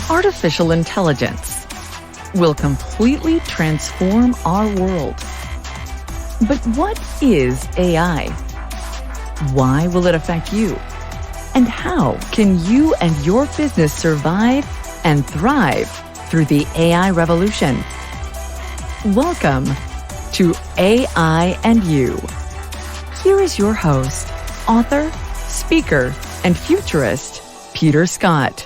artificial intelligence will completely transform our world. But what is AI? Why will it affect you? And how can you and your business survive and thrive through the AI revolution? Welcome to AI and You. Here is your host, author, speaker, and futurist, Peter Scott.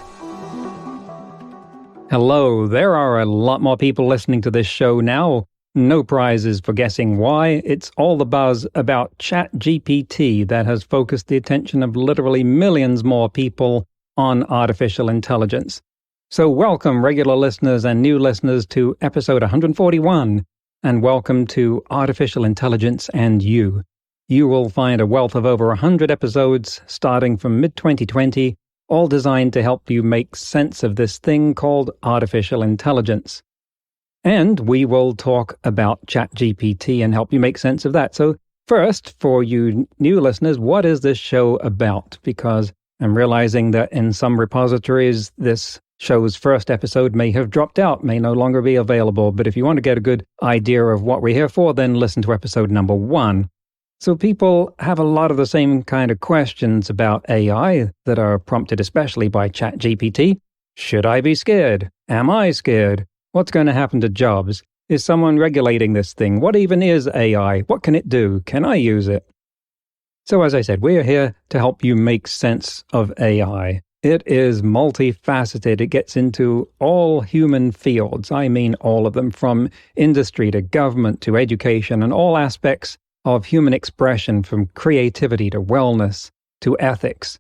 Hello, there are a lot more people listening to this show now. No prizes for guessing why. It's all the buzz about ChatGPT that has focused the attention of literally millions more people on artificial intelligence. So welcome, regular listeners and new listeners, to episode 141, and welcome to Artificial Intelligence and You. You will find a wealth of over 100 episodes starting from mid-2020, all designed to help you make sense of this thing called artificial intelligence. And we will talk about ChatGPT and help you make sense of that. So first, for you new listeners, what is this show about? Because I'm realizing that in some repositories, this show's first episode may have dropped out, may no longer be available. But if you want to get a good idea of what we're here for, then listen to episode number 1. So people have a lot of the same kind of questions about AI that are prompted especially by ChatGPT. Should I be scared? Am I scared? What's going to happen to jobs? Is someone regulating this thing? What even is AI? What can it do? Can I use it? So as I said, we're here to help you make sense of AI. It is multifaceted. It gets into all human fields. I mean all of them, from industry to government to education and all aspects of human expression, from creativity to wellness to ethics.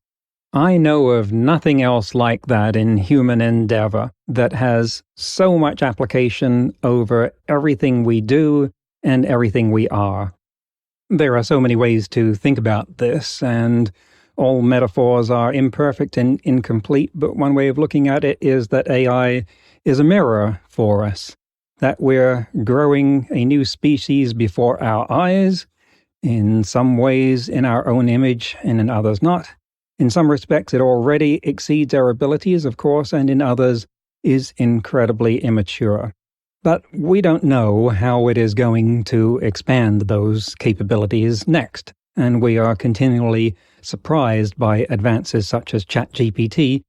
I know of nothing else like that in human endeavor that has so much application over everything we do and everything we are. There are so many ways to think about this, and all metaphors are imperfect and incomplete, but one way of looking at it is that AI is a mirror for us, that we're growing a new species before our eyes, in some ways in our own image and in others not. In some respects, it already exceeds our abilities, of course, and in others is incredibly immature. But we don't know how it is going to expand those capabilities next, and we are continually surprised by advances such as ChatGPT,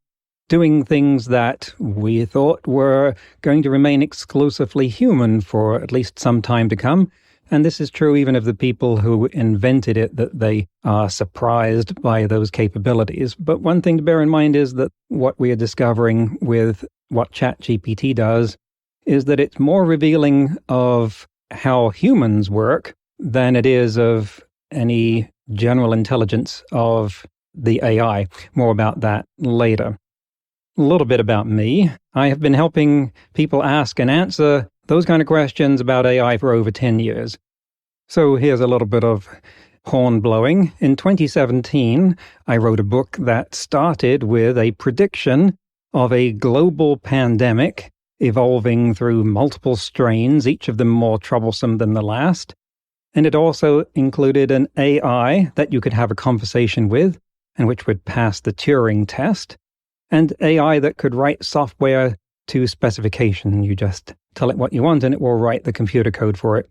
doing things that we thought were going to remain exclusively human for at least some time to come. And this is true even of the people who invented it, that they are surprised by those capabilities. But one thing to bear in mind is that what we are discovering with what ChatGPT does is that it's more revealing of how humans work than it is of any general intelligence of the AI. More about that later. A little bit about me. I have been helping people ask and answer those kind of questions about AI for over 10 years. So here's a little bit of horn blowing. In 2017, I wrote a book that started with a prediction of a global pandemic evolving through multiple strains, each of them more troublesome than the last. And it also included an AI that you could have a conversation with, and which would pass the Turing Test, and AI that could write software to specification. You just tell it what you want and it will write the computer code for it.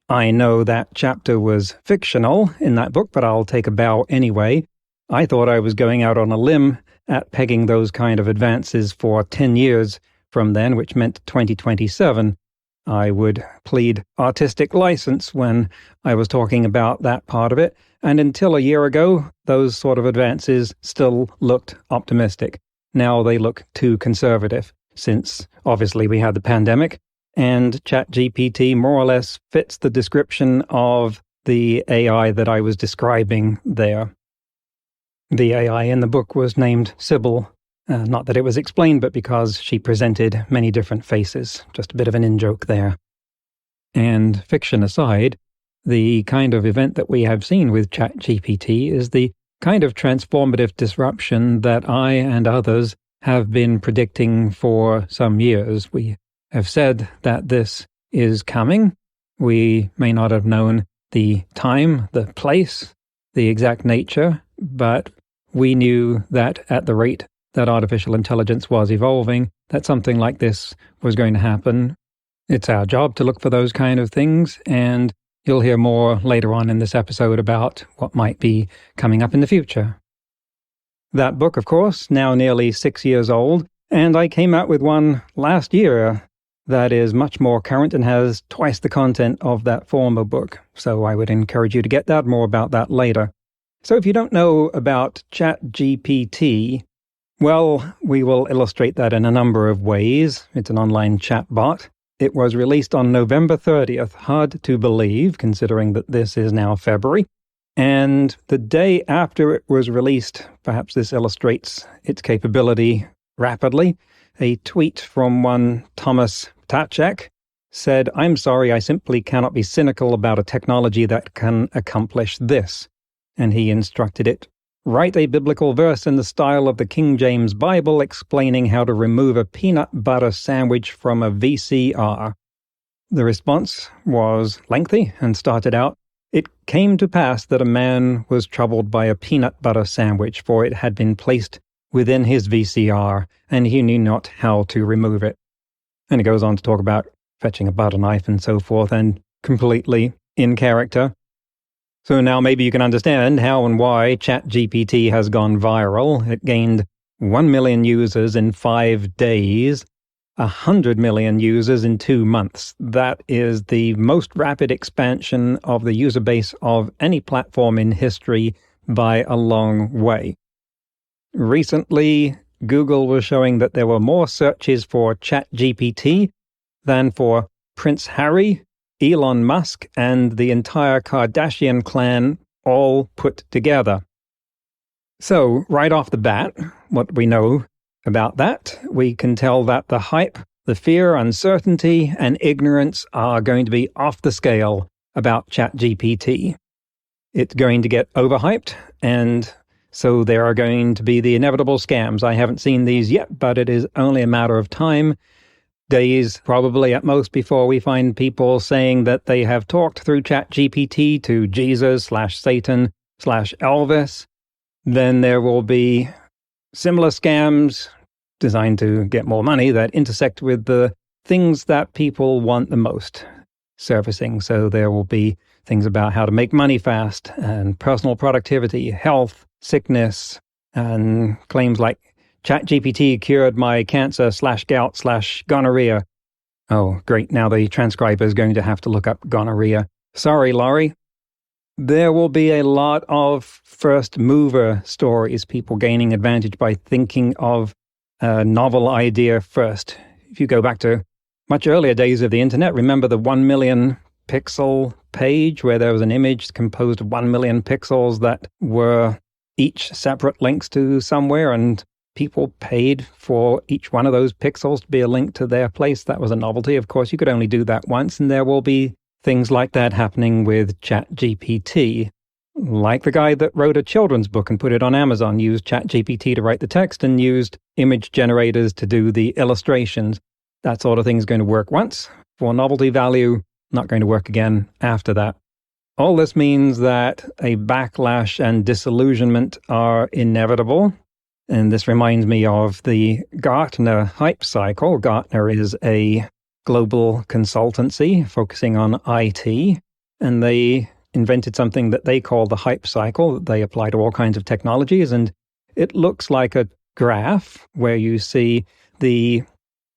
I know that chapter was fictional in that book, but I'll take a bow anyway. I thought I was going out on a limb at pegging those kind of advances for 10 years from then, which meant 2027. I would plead artistic license when I was talking about that part of it. And until a year ago, those sort of advances still looked optimistic. Now they look too conservative, since obviously we had the pandemic, and ChatGPT more or less fits the description of the AI that I was describing there. The AI in the book was named Sybil, not that it was explained, but because she presented many different faces. Just a bit of an in-joke there. And fiction aside, the kind of event that we have seen with ChatGPT is the kind of transformative disruption that I and others have been predicting for some years. We have said that this is coming. We may not have known the time, the place, the exact nature, but we knew that at the rate that artificial intelligence was evolving, that something like this was going to happen. It's our job to look for those kind of things, and you'll hear more later on in this episode about what might be coming up in the future. That book, of course, now nearly 6 years old, and I came out with one last year that is much more current and has twice the content of that former book. So I would encourage you to get that. More about that later. So if you don't know about ChatGPT, well, we will illustrate that in a number of ways. It's an online chatbot. It was released on November 30th. Hard to believe, considering that this is now February. And the day after it was released, perhaps this illustrates its capability rapidly, a tweet from one Thomas Tachek said, "I'm sorry, I simply cannot be cynical about a technology that can accomplish this." And he instructed it, "Write a biblical verse in the style of the King James Bible explaining how to remove a peanut butter sandwich from a VCR." The response was lengthy and started out, "It came to pass that a man was troubled by a peanut butter sandwich, for it had been placed within his VCR, and he knew not how to remove it." And it goes on to talk about fetching a butter knife and so forth, and completely in character. So now maybe you can understand how and why ChatGPT has gone viral. It gained 1 million users in 5 days, 100 million users in 2 months. That is the most rapid expansion of the user base of any platform in history by a long way. Recently, Google was showing that there were more searches for ChatGPT than for Prince Harry, Elon Musk, and the entire Kardashian clan all put together. So, right off the bat, what we know about that, we can tell that the hype, the fear, uncertainty, and ignorance are going to be off the scale about ChatGPT. It's going to get overhyped, and so there are going to be the inevitable scams. I haven't seen these yet, but it is only a matter of time, days probably at most, before we find people saying that they have talked through ChatGPT to Jesus/Satan/Elvis. Then there will be similar scams designed to get more money that intersect with the things that people want the most surfacing. So there will be things about how to make money fast and personal productivity, health, sickness, and claims like ChatGPT cured my cancer/gout/gonorrhea. Oh, great. Now the transcriber is going to have to look up gonorrhea. Sorry, Laurie. There will be a lot of first mover stories, people gaining advantage by thinking of a novel idea first. If you go back to much earlier days of the internet, remember the 1 million pixel page where there was an image composed of 1 million pixels that were each separate links to somewhere, and people paid for each one of those pixels to be a link to their place. That was a novelty. Of course, you could only do that once, and there will be things like that happening with ChatGPT. Like the guy that wrote a children's book and put it on Amazon, used ChatGPT to write the text and used image generators to do the illustrations. That sort of thing is going to work once for novelty value, not going to work again after that. All this means that a backlash and disillusionment are inevitable. And this reminds me of the Gartner hype cycle. Gartner is a global consultancy focusing on IT, and they invented something that they call the hype cycle that they apply to all kinds of technologies. And it looks like a graph where you see the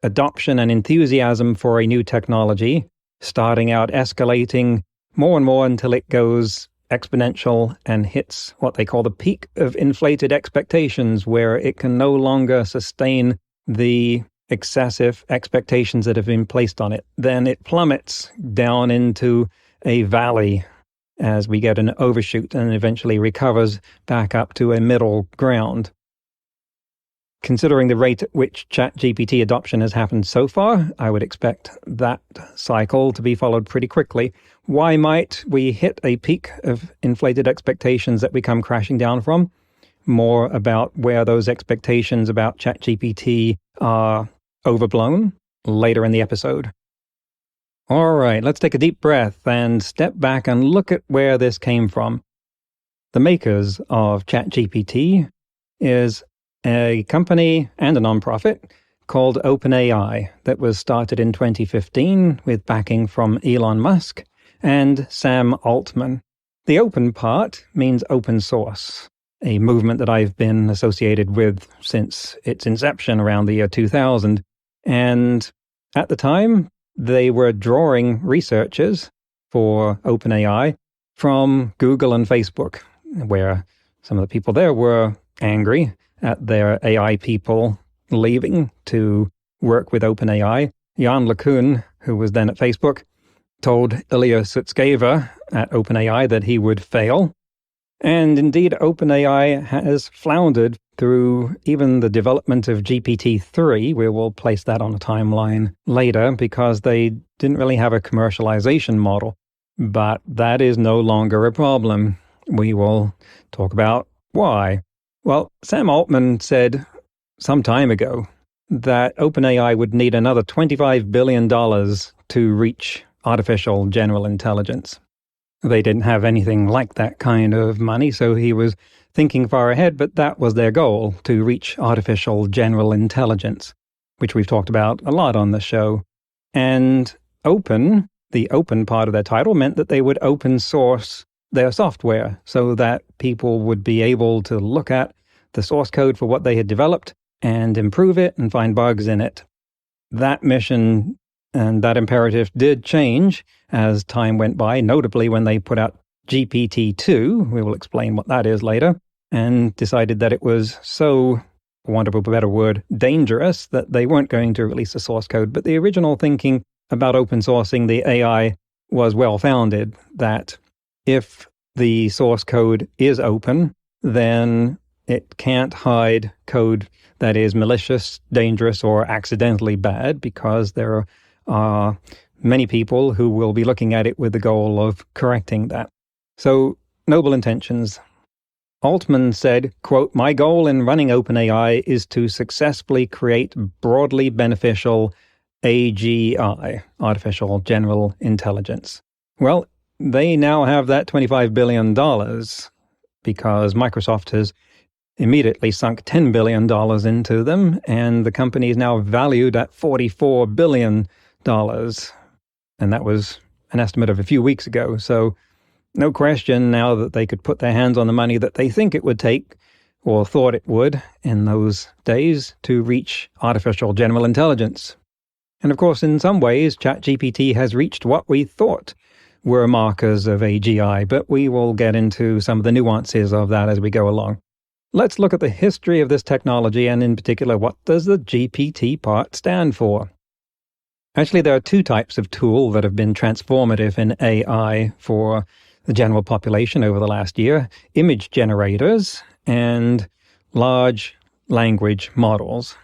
adoption and enthusiasm for a new technology starting out escalating more and more until it goes exponential and hits what they call the peak of inflated expectations, where it can no longer sustain the excessive expectations that have been placed on it. Then it plummets down into a valley as we get an overshoot and eventually recovers back up to a middle ground. Considering the rate at which ChatGPT adoption has happened so far, I would expect that cycle to be followed pretty quickly. Why might we hit a peak of inflated expectations that we come crashing down from? More about where those expectations about ChatGPT are overblown later in the episode. All right, let's take a deep breath and step back and look at where this came from. The makers of ChatGPT is a company and a nonprofit called OpenAI that was started in 2015 with backing from Elon Musk and Sam Altman. The open part means open source, a movement that I've been associated with since its inception around the year 2000. And at the time, they were drawing researchers for OpenAI from Google and Facebook, where some of the people there were angry at their AI people leaving to work with OpenAI. Jan LeCun, who was then at Facebook, told Ilya Sutskever at OpenAI that he would fail. And indeed, OpenAI has floundered through even the development of GPT-3. We will place that on a timeline later because they didn't really have a commercialization model. But that is no longer a problem. We will talk about why. Well, Sam Altman said some time ago that OpenAI would need another $25 billion to reach artificial general intelligence. They didn't have anything like that kind of money, so he was thinking far ahead, but that was their goal, to reach artificial general intelligence, which we've talked about a lot on the show. And open, the open part of their title, meant that they would open source their software so that people would be able to look at the source code for what they had developed and improve it and find bugs in it. That mission and that imperative did change as time went by, notably when they put out GPT-2, we will explain what that is later, and decided that it was so, for want of a better word, dangerous that they weren't going to release the source code. But the original thinking about open sourcing the AI was well-founded, that if the source code is open, then it can't hide code that is malicious, dangerous, or accidentally bad, because there are many people who will be looking at it with the goal of correcting that. So, noble intentions. Altman said, quote, "My goal in running OpenAI is to successfully create broadly beneficial AGI, artificial general intelligence." Well, they now have that $25 billion because Microsoft has immediately sunk $10 billion into them, and the company is now valued at $44 billion. And that was an estimate of a few weeks ago. So no question now that they could put their hands on the money that they think it would take, or thought it would in those days, to reach artificial general intelligence. And of course, in some ways, ChatGPT has reached what we thought were markers of AGI, but we will get into some of the nuances of that as we go along. Let's look at the history of this technology, and in particular, what does the GPT part stand for? Actually, there are two types of tool that have been transformative in AI for the general population over the last year: image generators and large language models.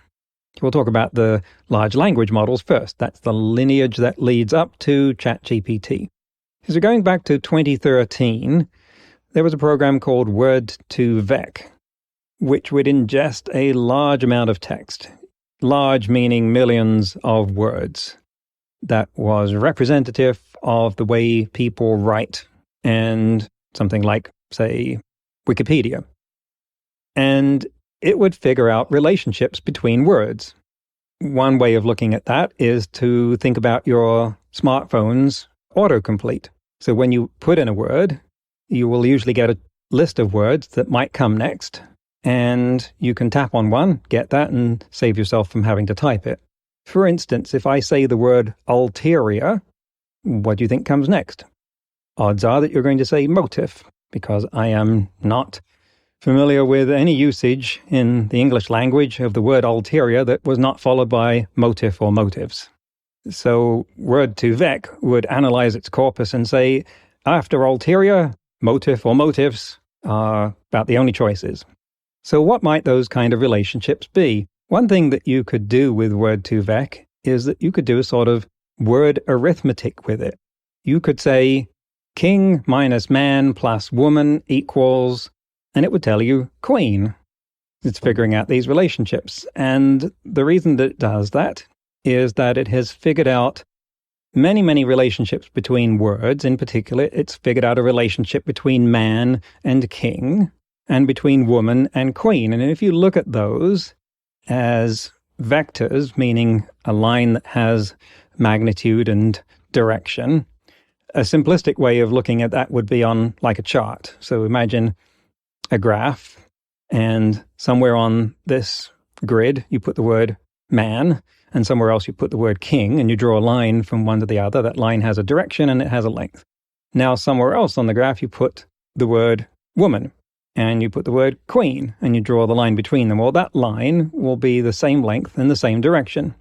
We'll talk about the large language models first. That's the lineage that leads up to ChatGPT. So going back to 2013, there was a program called Word2Vec, which would ingest a large amount of text, large meaning millions of words, that was representative of the way people write, and something like, say, Wikipedia. And it would figure out relationships between words. One way of looking at that is to think about your smartphone's autocomplete. So when you put in a word, you will usually get a list of words that might come next, and you can tap on one, get that, and save yourself from having to type it. For instance, if I say the word ulterior, what do you think comes next? Odds are that you're going to say motive, because I am not familiar with any usage in the English language of the word ulterior that was not followed by motive or motives. So Word2Vec would analyze its corpus and say, after ulterior, motive or motives are about the only choices. So what might those kind of relationships be? One thing that you could do with Word2Vec is that you could do a sort of word arithmetic with it. You could say, king minus man plus woman equals, and it would tell you queen. It's figuring out these relationships. And the reason that it does that is that it has figured out many, many relationships between words. In particular, it's figured out a relationship between man and king. and between woman and queen. And if you look at those as vectors, meaning a line that has magnitude and direction, a simplistic way of looking at that would be on like a chart. So imagine a graph, and somewhere on this grid you put the word man, and somewhere else you put the word king, and you draw a line from one to the other. That line has a direction and it has a length. Now somewhere else on the graph you put the word woman, and you put the word queen, and you draw the line between them. Well, that line will be the same length and the same direction.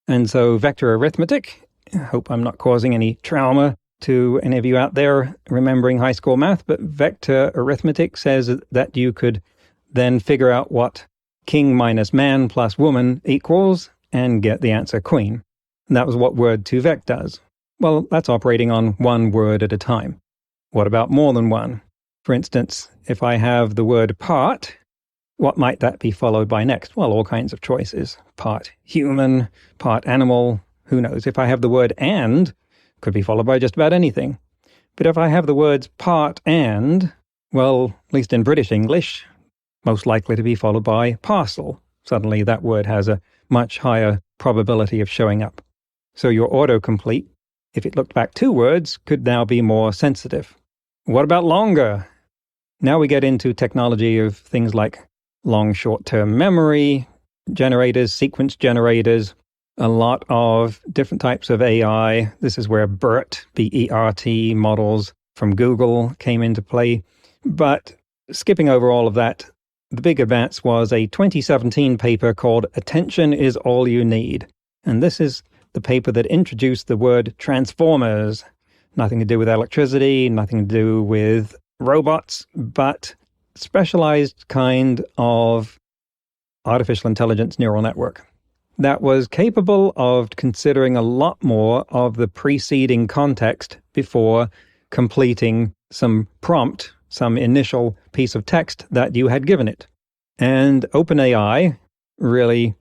And so vector arithmetic, I hope I'm not causing any trauma to any of you out there remembering high school math, but vector arithmetic says that you could then figure out what king minus man plus woman equals and get the answer queen. And that was what word2vec does. Well, that's operating on one word at a time. What about more than one? For instance, if I have the word part, what might that be followed by next? Well, all kinds of choices. Part human, part animal, who knows? If I have the word and, could be followed by just about anything. But if I have the words part and, well, at least in British English, most likely to be followed by parcel. Suddenly that word has a much higher probability of showing up. So your autocomplete, if it looked back 2 words, could now be more sensitive. What about longer? Now we get into technology of things like long short-term memory generators, sequence generators, a lot of different types of AI. This is where BERT, B-E-R-T models from Google came into play. But skipping over all of that, the big advance was a 2017 paper called Attention is All You Need. And this is the paper that introduced the word transformers. Nothing to do with electricity, nothing to do with robots, but specialized kind of artificial intelligence neural network that was capable of considering a lot more of the preceding context before completing some prompt, some initial piece of text that you had given it. And OpenAI really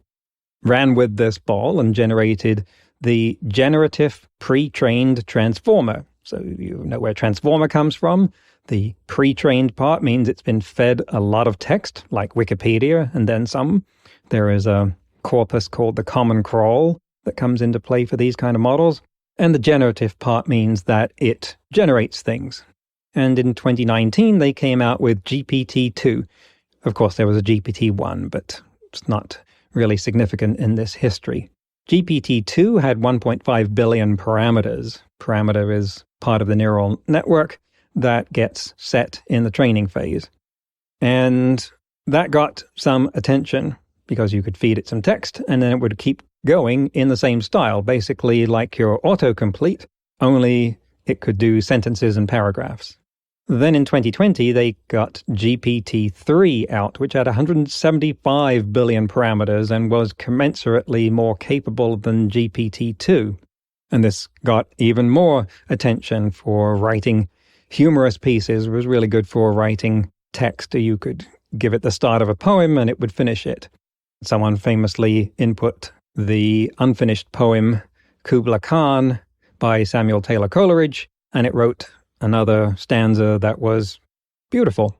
ran with this ball and generated the generative pre-trained transformer. So you know where transformer comes from. The pre-trained part means it's been fed a lot of text, like Wikipedia, and then some. There is a corpus called the Common Crawl that comes into play for these kind of models. And the generative part means that it generates things. And in 2019, they came out with GPT-2. Of course, there was a GPT-1, but it's not really significant in this history. GPT-2 had 1.5 billion parameters. Parameter is part of the neural network that gets set in the training phase. And that got some attention because you could feed it some text and then it would keep going in the same style, basically like your autocomplete, only it could do sentences and paragraphs. Then in 2020, they got GPT-3 out, which had 175 billion parameters and was commensurately more capable than GPT-2. And this got even more attention for writing humorous pieces. It was really good for writing text. You could give it the start of a poem and it would finish it. Someone famously input the unfinished poem Kubla Khan by Samuel Taylor Coleridge, and it wrote another stanza that was beautiful.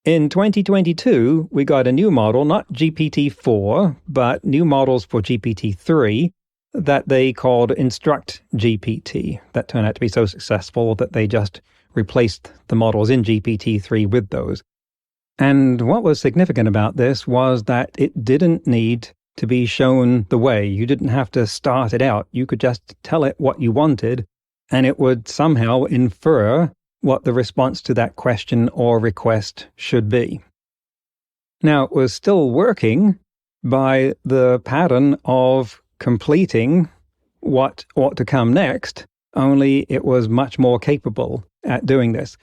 In 2022, we got a new model, not GPT-4, but new models for GPT-3 that they called Instruct GPT. That turned out to be so successful that they just replaced the models in GPT-3 with those. And what was significant about this was that it didn't need to be shown the way. You didn't have to start it out. You could just tell it what you wanted, and it would somehow infer what the response to that question or request should be. Now, it was still working by the pattern of completing what ought to come next, only it was much more capable at doing this.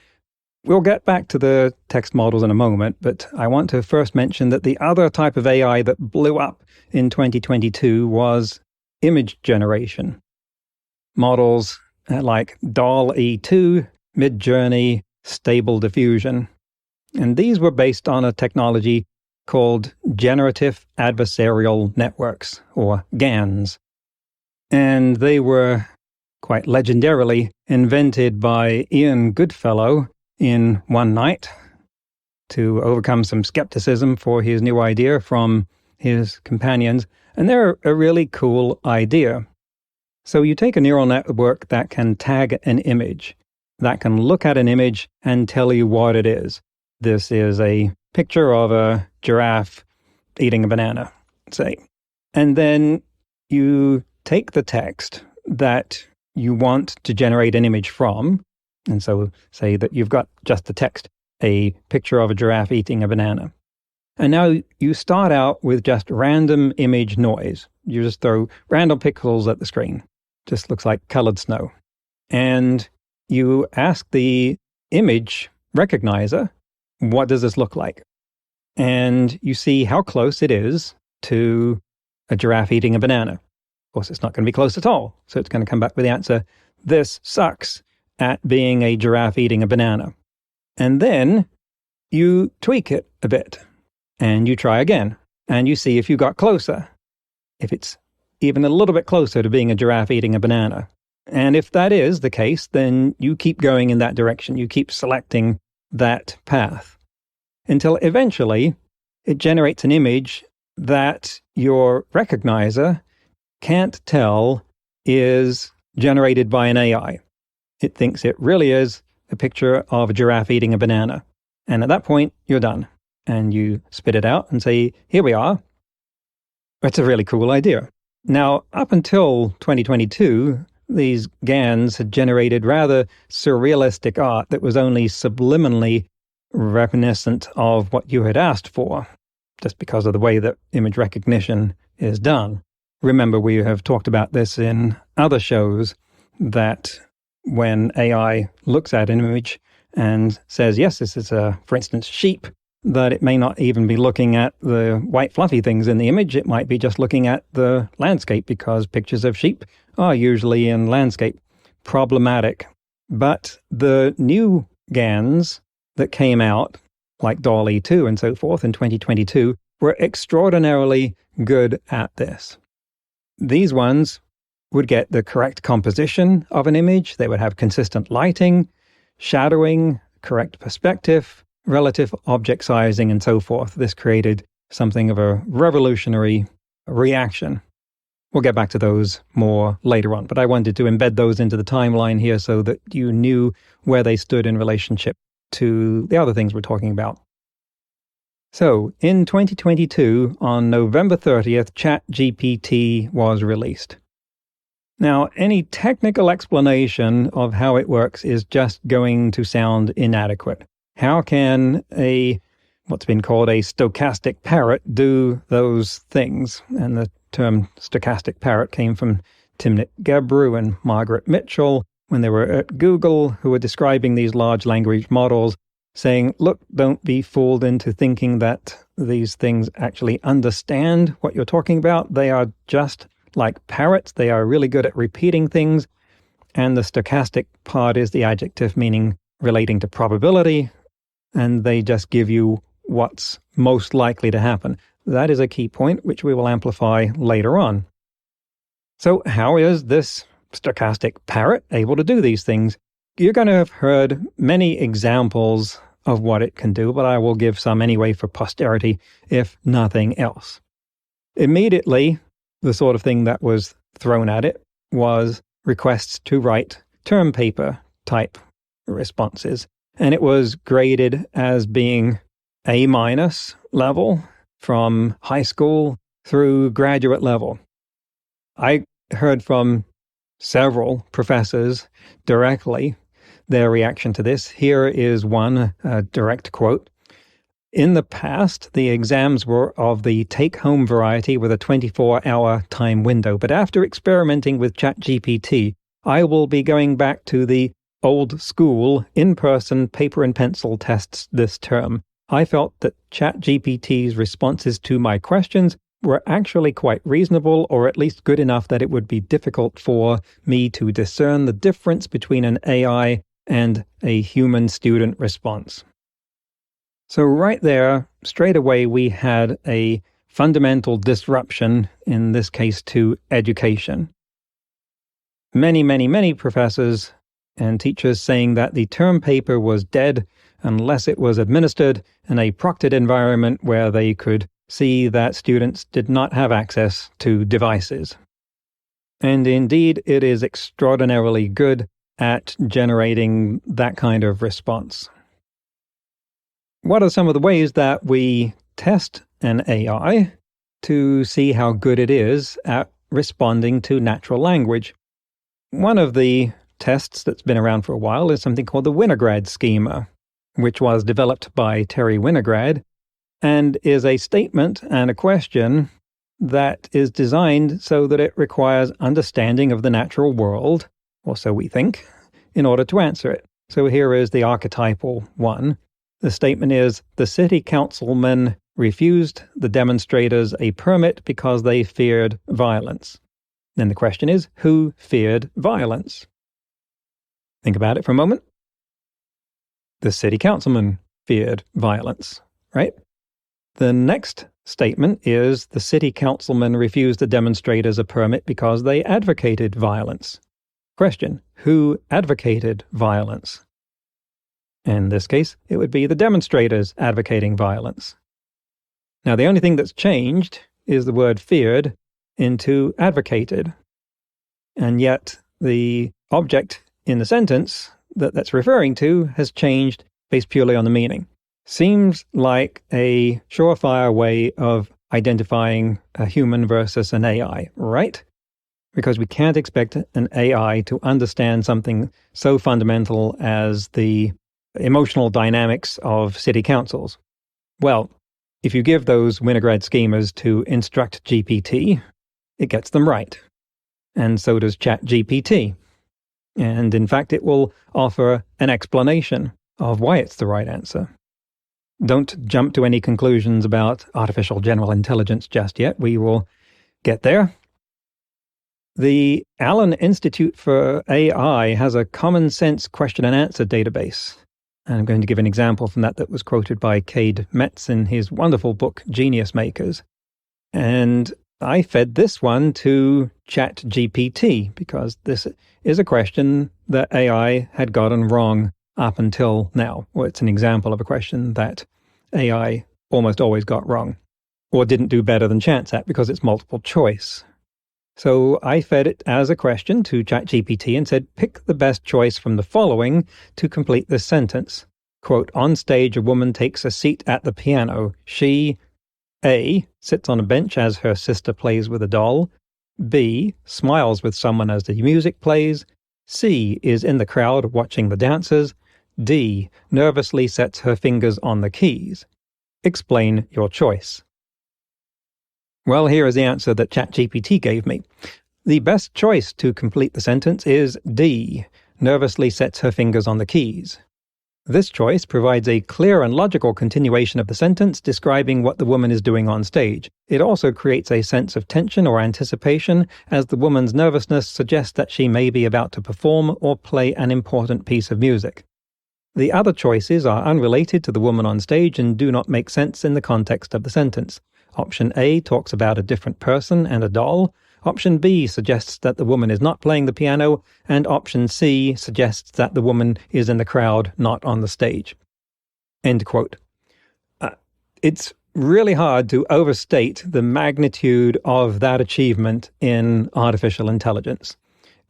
We'll get back to the text models in a moment, but I want to first mention that the other type of AI that blew up in 2022 was image generation. Models like DALL-E2, Midjourney, Stable Diffusion. And these were based on a technology called Generative Adversarial Networks, or GANs. And they were quite legendarily invented by Ian Goodfellow in one night. to overcome some skepticism for his new idea from his companions, and they're a really cool idea. So you take a neural network that can tag an image, that can look at an image and tell you what it is. This is a picture of a giraffe eating a banana, say. And then you take the text that you want to generate an image from, and so say that you've got just the text, a picture of a giraffe eating a banana. And now you start out with just random image noise. You just throw random pixels at the screen. Just looks like colored snow. And you ask the image recognizer, what does this look like? And you see how close it is to a giraffe eating a banana. Of course, it's not going to be close at all. So it's going to come back with the answer, this sucks at being a giraffe eating a banana. And then you tweak it a bit and you try again and you see if you got closer, if it's even a little bit closer to being a giraffe eating a banana. And if that is the case, then you keep going in that direction. You keep selecting that path until eventually it generates an image that your recognizer can't tell is generated by an AI. It thinks it really is a picture of a giraffe eating a banana. And at that point, you're done. And you spit it out and say, here we are. That's a really cool idea. Now, up until 2022, these GANs had generated rather surrealistic art that was only subliminally reminiscent of what you had asked for, just because of the way that image recognition is done. Remember, we have talked about this in other shows, that when AI looks at an image and says, yes, this is, for instance, sheep, that it may not even be looking at the white fluffy things in the image. It might be just looking at the landscape, because pictures of sheep are usually in landscape. Problematic. But the new GANs that came out, like DALL-E 2 and so forth in 2022, were extraordinarily good at this. These ones would get the correct composition of an image. They would have consistent lighting, shadowing, correct perspective, relative object sizing, and so forth. This created something of a revolutionary reaction. We'll get back to those more later on, but I wanted to embed those into the timeline here so that you knew where they stood in relationship to the other things we're talking about. So, in 2022, on November 30th, ChatGPT was released. Now, any technical explanation of how it works is just going to sound inadequate. How can what's been called a stochastic parrot do those things? And the term stochastic parrot came from Timnit Gebru and Margaret Mitchell when they were at Google, who were describing these large language models, saying, look, don't be fooled into thinking that these things actually understand what you're talking about. They are just like parrots. They are really good at repeating things. And the stochastic part is the adjective meaning relating to probability. And they just give you what's most likely to happen. That is a key point, which we will amplify later on. So how is this stochastic parrot able to do these things? You're going to have heard many examples of what it can do, but I will give some anyway for posterity, if nothing else. Immediately, the sort of thing that was thrown at it was requests to write term paper type responses. And it was graded as being A- level from high school through graduate level. I heard from several professors directly their reaction to this. Here is one direct quote. In the past, the exams were of the take-home variety with a 24-hour time window, but after experimenting with ChatGPT, I will be going back to the old school in-person paper and pencil tests this term. I felt that ChatGPT's responses to my questions were actually quite reasonable, or at least good enough that it would be difficult for me to discern the difference between an AI and a human student response. So right there, straight away, we had a fundamental disruption, in this case to education. Many professors and teachers saying that the term paper was dead, unless it was administered in a proctored environment where they could see that students did not have access to devices. And indeed, it is extraordinarily good at generating that kind of response. What are some of the ways that we test an AI to see how good it is at responding to natural language? One of the tests that's been around for a while is something called the Winograd schema, which was developed by Terry Winograd and is a statement and a question that is designed so that it requires understanding of the natural world, or so we think, in order to answer it. So here is the archetypal one. The statement is, the city councilmen refused the demonstrators a permit because they feared violence. Then the question is, who feared violence? Think about it for a moment. The city councilman feared violence, right? The next statement is, the city councilmen refused the demonstrators a permit because they advocated violence. Question, who advocated violence? In this case, it would be the demonstrators advocating violence. Now, the only thing that's changed is the word feared into advocated. And yet, the object in the sentence that's referring to has changed based purely on the meaning. Seems like a surefire way of identifying a human versus an AI, right? Because we can't expect an AI to understand something so fundamental as the emotional dynamics of city councils. Well, if you give those Winograd schemas to instruct GPT, it gets them right. And so does ChatGPT. And in fact, it will offer an explanation of why it's the right answer. Don't jump to any conclusions about artificial general intelligence just yet. We will get there. The Allen Institute for AI has a common sense question and answer database. And I'm going to give an example from that was quoted by Cade Metz in his wonderful book, Genius Makers. And I fed this one to ChatGPT because this is a question that AI had gotten wrong up until now. Or it's an example of a question that AI almost always got wrong or didn't do better than chance at because it's multiple choice. So I fed it as a question to ChatGPT and said, pick the best choice from the following to complete this sentence. Quote, on stage, a woman takes a seat at the piano. She, A, sits on a bench as her sister plays with a doll. B, smiles with someone as the music plays. C, is in the crowd watching the dancers. D, nervously sets her fingers on the keys. Explain your choice. Well, here is the answer that ChatGPT gave me. The best choice to complete the sentence is D, nervously sets her fingers on the keys. This choice provides a clear and logical continuation of the sentence describing what the woman is doing on stage. It also creates a sense of tension or anticipation, as the woman's nervousness suggests that she may be about to perform or play an important piece of music. The other choices are unrelated to the woman on stage and do not make sense in the context of the sentence. Option A talks about a different person and a doll. Option B suggests that the woman is not playing the piano, and Option C suggests that the woman is in the crowd, not on the stage. End quote. It's really hard to overstate the magnitude of that achievement in artificial intelligence.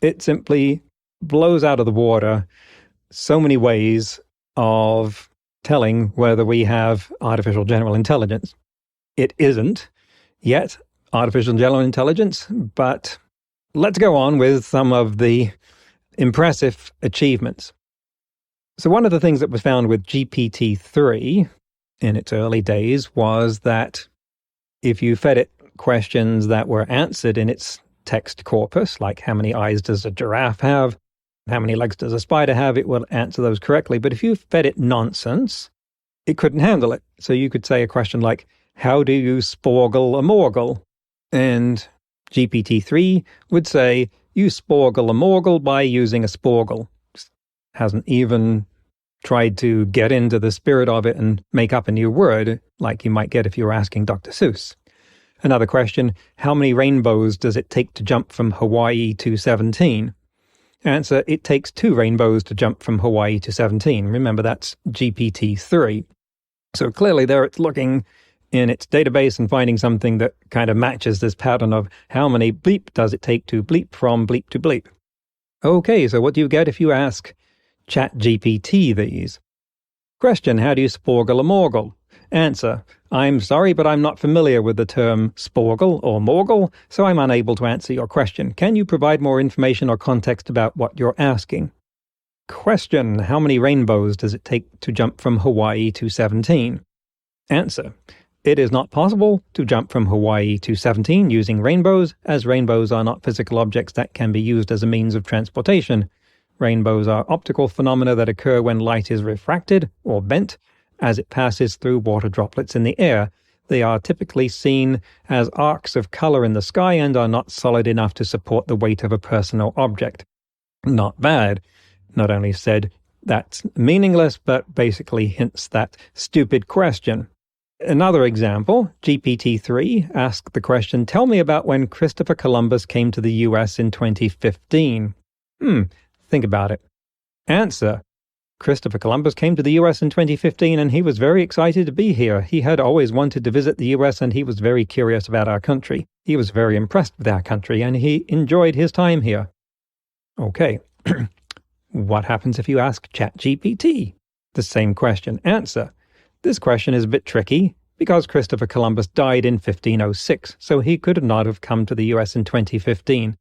It simply blows out of the water so many ways of telling whether we have artificial general intelligence. It isn't yet artificial general intelligence, but let's go on with some of the impressive achievements. So one of the things that was found with GPT-3 in its early days was that if you fed it questions that were answered in its text corpus, like how many eyes does a giraffe have, how many legs does a spider have, it will answer those correctly. But if you fed it nonsense, it couldn't handle it. So you could say a question like, how do you sporgle a morgle? And GPT-3 would say, you sporgle a morgle by using a sporgle. Hasn't even tried to get into the spirit of it and make up a new word, like you might get if you were asking Dr. Seuss. Another question, how many rainbows does it take to jump from Hawaii to 17? Answer, it takes 2 rainbows to jump from Hawaii to 17. Remember, that's GPT-3. So clearly there it's looking in its database and finding something that kind of matches this pattern of how many bleep does it take to bleep from bleep to bleep. Okay, so what do you get if you ask ChatGPT these? Question, how do you sporgle a morgle? Answer, I'm sorry, but I'm not familiar with the term sporgle or morgle, so I'm unable to answer your question. Can you provide more information or context about what you're asking? Question, how many rainbows does it take to jump from Hawaii to 17? Answer, it is not possible to jump from Hawaii to 17 using rainbows, as rainbows are not physical objects that can be used as a means of transportation. Rainbows are optical phenomena that occur when light is refracted, or bent, as it passes through water droplets in the air. They are typically seen as arcs of color in the sky and are not solid enough to support the weight of a person or object. Not bad. Not only said that's meaningless, but basically hints that stupid question. Another example, GPT-3 asked the question, tell me about when Christopher Columbus came to the US in 2015. Think about it. Answer, Christopher Columbus came to the US in 2015 and he was very excited to be here. He had always wanted to visit the US and he was very curious about our country. He was very impressed with our country and he enjoyed his time here. Okay. What happens if you ask ChatGPT the same question? Answer, this question is a bit tricky because Christopher Columbus died in 1506, so he could not have come to the US in 2015.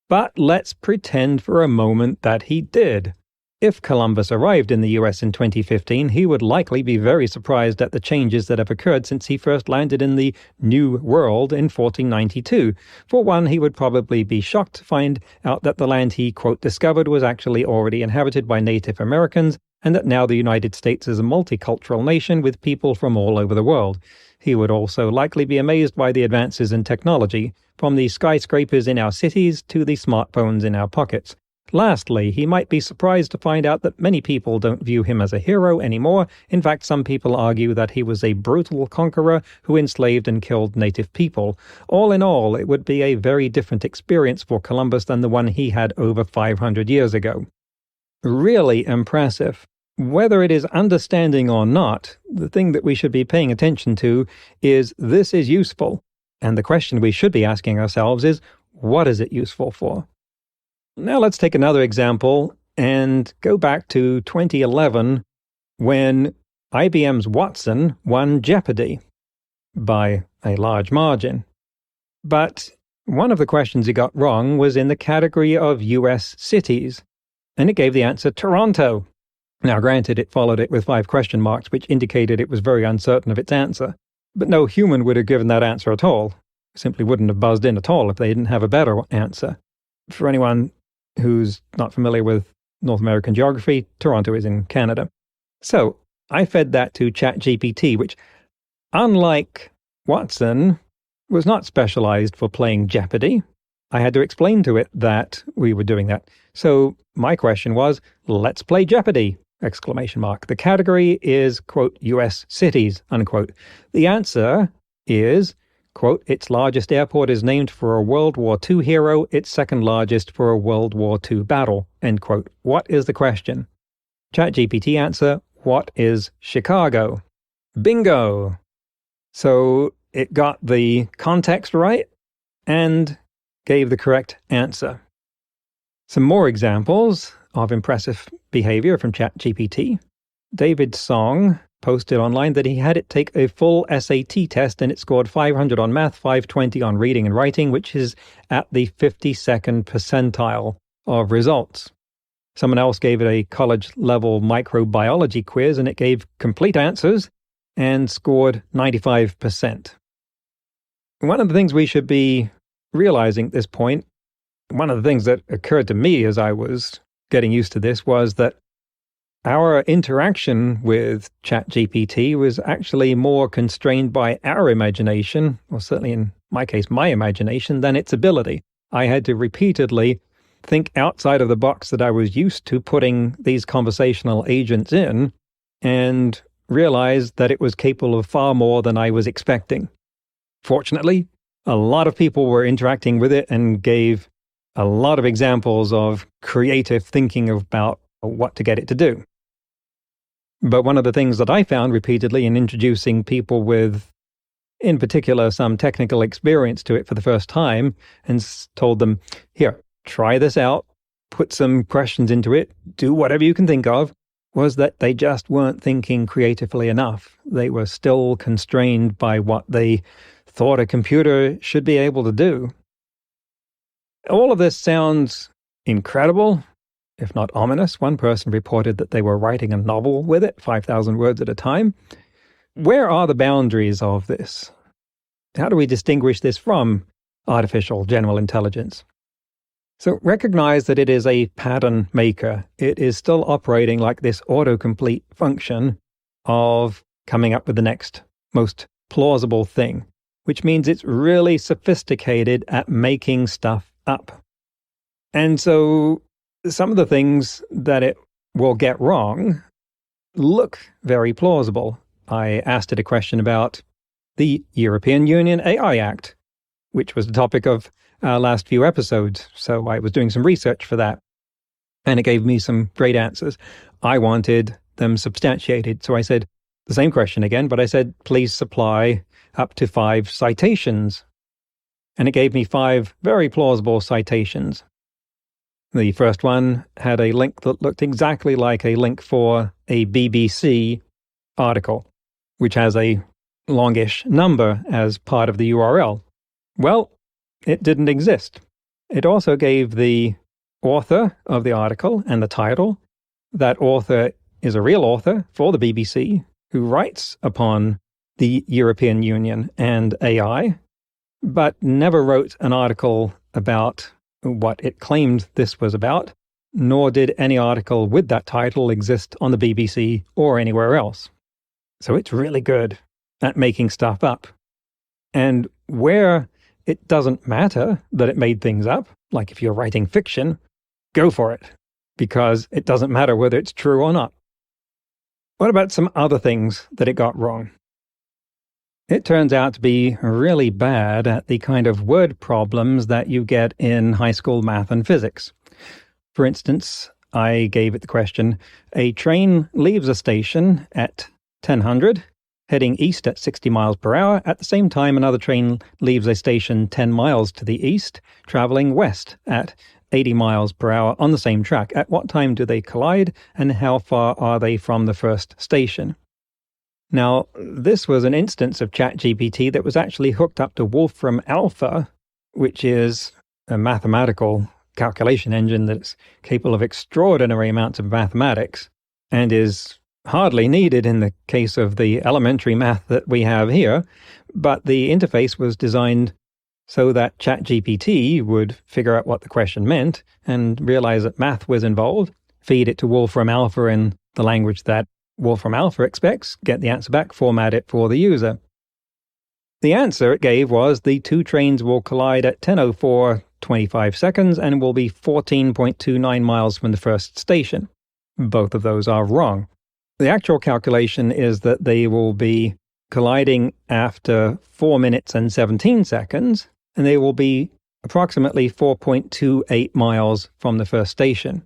But let's pretend for a moment that he did. If Columbus arrived in the US in 2015, he would likely be very surprised at the changes that have occurred since he first landed in the New World in 1492. For one, he would probably be shocked to find out that the land he, quote, discovered was actually already inhabited by Native Americans, and that now the United States is a multicultural nation with people from all over the world. He would also likely be amazed by the advances in technology, from the skyscrapers in our cities to the smartphones in our pockets. Lastly, he might be surprised to find out that many people don't view him as a hero anymore. In fact, some people argue that he was a brutal conqueror who enslaved and killed native people. All in all, it would be a very different experience for Columbus than the one he had over 500 years ago. Really impressive. Whether it is understanding or not, the thing that we should be paying attention to is this is useful. And the question we should be asking ourselves is, what is it useful for? Now let's take another example and go back to 2011 when IBM's Watson won Jeopardy by a large margin. But one of the questions he got wrong was in the category of US cities, and it gave the answer Toronto. Now granted, it followed it with 5 question marks, which indicated it was very uncertain of its answer. But no human would have given that answer at all. Simply wouldn't have buzzed in at all if they didn't have a better answer. For anyone who's not familiar with North American geography, Toronto is in Canada. So I fed that to ChatGPT, which, unlike Watson, was not specialized for playing Jeopardy. I had to explain to it that we were doing that. So my question was, let's play Jeopardy! Exclamation mark. The category is, quote, US cities, unquote. The answer is, quote, its largest airport is named for a World War II hero, its second largest for a World War II battle, end quote. What is the question? ChatGPT answer, what is Chicago? Bingo! So it got the context right and gave the correct answer. Some more examples of impressive behavior from ChatGPT. David Song posted online that he had it take a full SAT test and it scored 500 on math, 520 on reading and writing, which is at the 52nd percentile of results. Someone else gave it a college-level microbiology quiz and it gave complete answers and scored 95%. One of the things we should be realizing at this point, one of the things that occurred to me as I was getting used to this was that our interaction with ChatGPT was actually more constrained by our imagination, or certainly in my case, my imagination, than its ability. I had to repeatedly think outside of the box that I was used to putting these conversational agents in and realize that it was capable of far more than I was expecting. Fortunately, a lot of people were interacting with it and gave a lot of examples of creative thinking about what to get it to do. But one of the things that I found repeatedly in introducing people with, in particular, some technical experience to it for the first time and told them, here, try this out, put some questions into it, do whatever you can think of, was that they just weren't thinking creatively enough. They were still constrained by what they thought a computer should be able to do. All of this sounds incredible, if not ominous. One person reported that they were writing a novel with it, 5,000 words at a time. Where are the boundaries of this? How do we distinguish this from artificial general intelligence? So recognize that it is a pattern maker. It is still operating like this autocomplete function of coming up with the next most plausible thing, which means it's really sophisticated at making stuff up. And so some of the things that it will get wrong look very plausible. I asked it a question about the European Union AI Act, which was the topic of our last few episodes. So I was doing some research for that, and it gave me some great answers. I wanted them substantiated. So I said the same question again, but I said, please supply up to 5 citations. And it gave me 5 very plausible citations. The first one had a link that looked exactly like a link for a BBC article, which has a longish number as part of the URL. Well, it didn't exist. It also gave the author of the article and the title. That author is a real author for the BBC who writes upon the European Union and AI, but never wrote an article about what it claimed this was about, nor did any article with that title exist on the BBC or anywhere else. So it's really good at making stuff up. And where it doesn't matter that it made things up, like if you're writing fiction, go for it, because it doesn't matter whether it's true or not. What about some other things that it got wrong? It turns out to be really bad at the kind of word problems that you get in high school math and physics. For instance, I gave it the question, a train leaves a station at 1000, heading east at 60 miles per hour. At the same time, another train leaves a station 10 miles to the east, traveling west at 80 miles per hour on the same track. At what time do they collide, and how far are they from the first station? Now, this was an instance of ChatGPT that was actually hooked up to Wolfram Alpha, which is a mathematical calculation engine that's capable of extraordinary amounts of mathematics and is hardly needed in the case of the elementary math that we have here, but the interface was designed so that ChatGPT would figure out what the question meant and realize that math was involved, feed it to Wolfram Alpha in the language that Wolfram Alpha expects, get the answer back, format it for the user. The answer it gave was the 2 trains will collide at 10:04, 25 seconds and will be 14.29 miles from the first station. Both of those are wrong. The actual calculation is that they will be colliding after 4 minutes and 17 seconds, and they will be approximately 4.28 miles from the first station.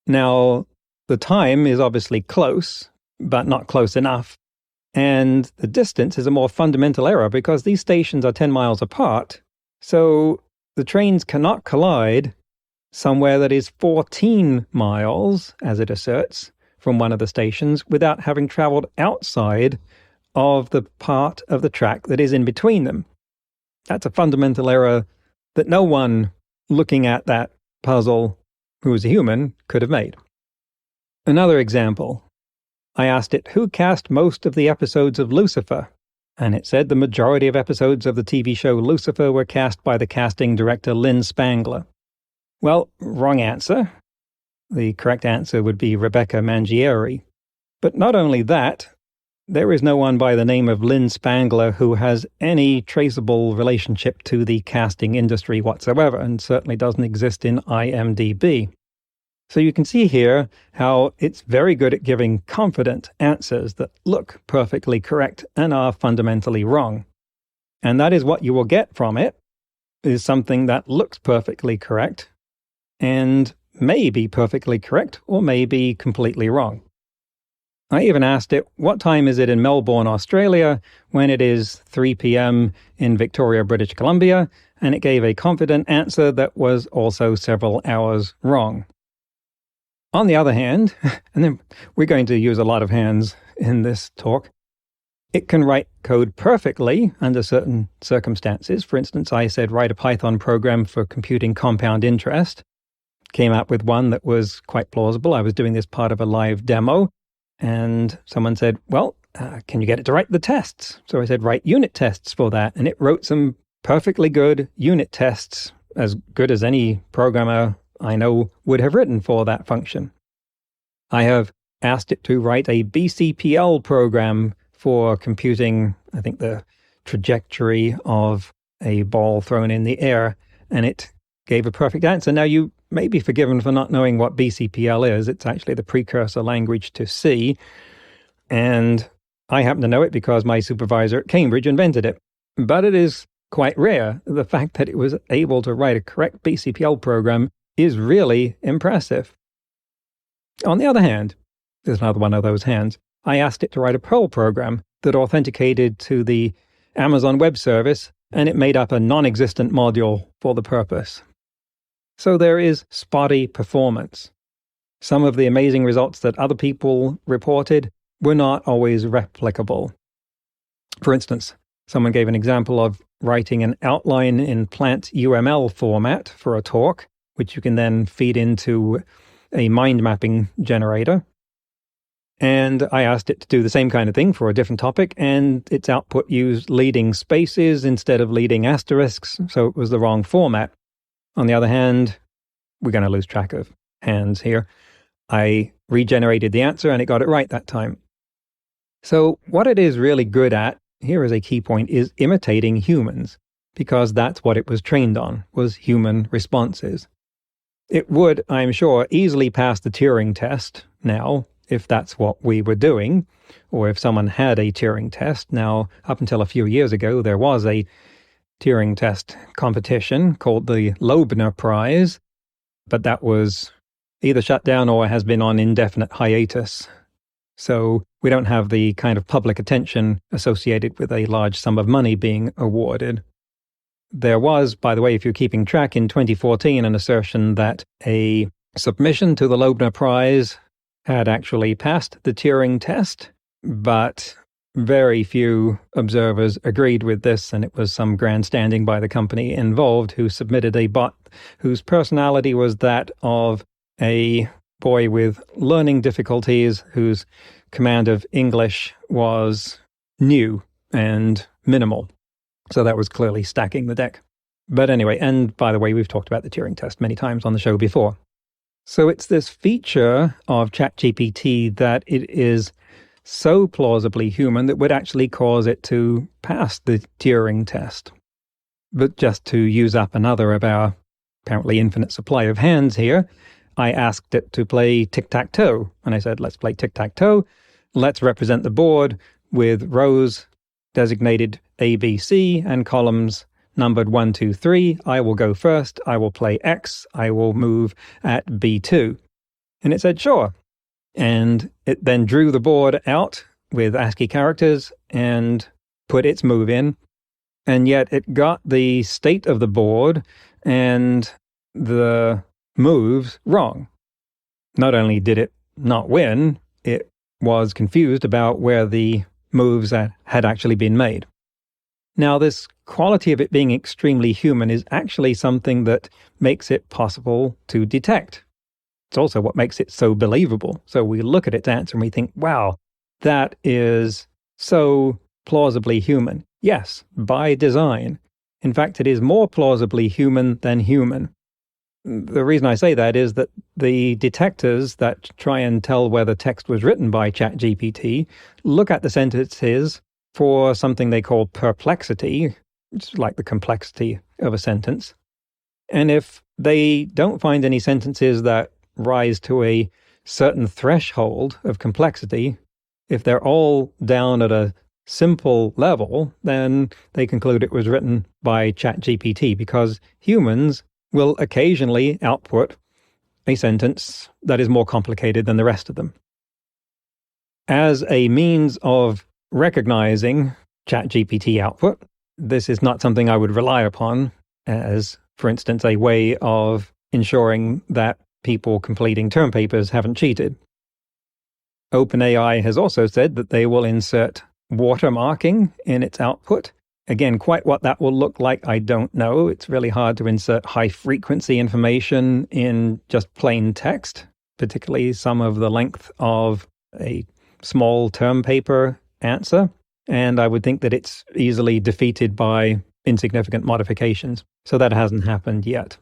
Now, the time is obviously close, but not close enough. And the distance is a more fundamental error because these stations are 10 miles apart. So the trains cannot collide somewhere that is 14 miles, as it asserts, from one of the stations without having traveled outside of the part of the track that is in between them. That's a fundamental error that no one looking at that puzzle who is a human could have made. Another example. I asked it, who cast most of the episodes of Lucifer? And it said the majority of episodes of the TV show Lucifer were cast by the casting director Lynn Spangler. Well, wrong answer. The correct answer would be Rebecca Mangieri. But not only that, there is no one by the name of Lynn Spangler who has any traceable relationship to the casting industry whatsoever, and certainly doesn't exist in IMDb. So you can see here how it's very good at giving confident answers that look perfectly correct and are fundamentally wrong. And that is what you will get from it, is something that looks perfectly correct, and may be perfectly correct or may be completely wrong. I even asked it, what time is it in Melbourne, Australia, when it is 3 p.m. in Victoria, British Columbia, and it gave a confident answer that was also several hours wrong. On the other hand, and then we're going to use a lot of hands in this talk, it can write code perfectly under certain circumstances. For instance, I said write a Python program for computing compound interest. Came up with one that was quite plausible. I was doing this part of a live demo, and someone said, well, can you get it to write the tests? So I said, write unit tests for that. And it wrote some perfectly good unit tests, as good as any programmer I know would have written for that function. I have asked it to write a BCPL program for computing, I think, the trajectory of a ball thrown in the air, and it gave a perfect answer. Now, you may be forgiven for not knowing what BCPL is. It's actually the precursor language to C, and I happen to know it because my supervisor at Cambridge invented it. But it is quite rare. The fact that it was able to write a correct BCPL program is really impressive. On the other hand, there's another one of those hands. I asked it to write a Perl program that authenticated to the Amazon Web Service, and it made up a non-existent module for the purpose. So there is spotty performance. Some of the amazing results that other people reported were not always replicable. For instance, someone gave an example of writing an outline in plant UML format for a talk, which you can then feed into a mind mapping generator. And I asked it to do the same kind of thing for a different topic, and its output used leading spaces instead of leading asterisks, so it was the wrong format. On the other hand, we're going to lose track of hands here. I regenerated the answer, and it got it right that time. So what it is really good at, here is a key point, is imitating humans, because that's what it was trained on, was human responses. It would, I'm sure, easily pass the Turing test now, if that's what we were doing, or if someone had a Turing test. Now, up until a few years ago, there was a Turing test competition called the Loebner Prize, but that was either shut down or has been on indefinite hiatus. So we don't have the kind of public attention associated with a large sum of money being awarded. There was, by the way, if you're keeping track, in 2014, an assertion that a submission to the Loebner Prize had actually passed the Turing test, but very few observers agreed with this, and it was some grandstanding by the company involved who submitted a bot whose personality was that of a boy with learning difficulties whose command of English was new and minimal. So that was clearly stacking the deck. But anyway, and by the way, we've talked about the Turing test many times on the show before. So it's this feature of ChatGPT that it is so plausibly human that would actually cause it to pass the Turing test. But just to use up another of our apparently infinite supply of hands here, I asked it to play tic-tac-toe. And I said, let's play tic-tac-toe. Let's represent the board with rows designated A, B, C, and columns numbered 1, 2, 3. I will go first. I will play X. I will move at B2. And it said, sure. And it then drew the board out with ASCII characters and put its move in. And yet it got the state of the board and the moves wrong. Not only did it not win, it was confused about where the moves had actually been made. Now, this quality of it being extremely human is actually something that makes it possible to detect. It's also what makes it so believable. So we look at its answer and we think, wow, that is so plausibly human. Yes, by design. In fact, it is more plausibly human than human. The reason I say that is that the detectors that try and tell whether text was written by ChatGPT look at the sentences for something they call perplexity, which is like the complexity of a sentence. And if they don't find any sentences that rise to a certain threshold of complexity, if they're all down at a simple level, then they conclude it was written by ChatGPT, because humans will occasionally output a sentence that is more complicated than the rest of them. As a means of recognizing ChatGPT output, this is not something I would rely upon as, for instance, a way of ensuring that people completing term papers haven't cheated. OpenAI has also said that they will insert watermarking in its output. Again, quite what that will look like, I don't know. It's really hard to insert high-frequency information in just plain text, particularly some of the length of a small term paper answer. And I would think that it's easily defeated by insignificant modifications. So that hasn't happened yet.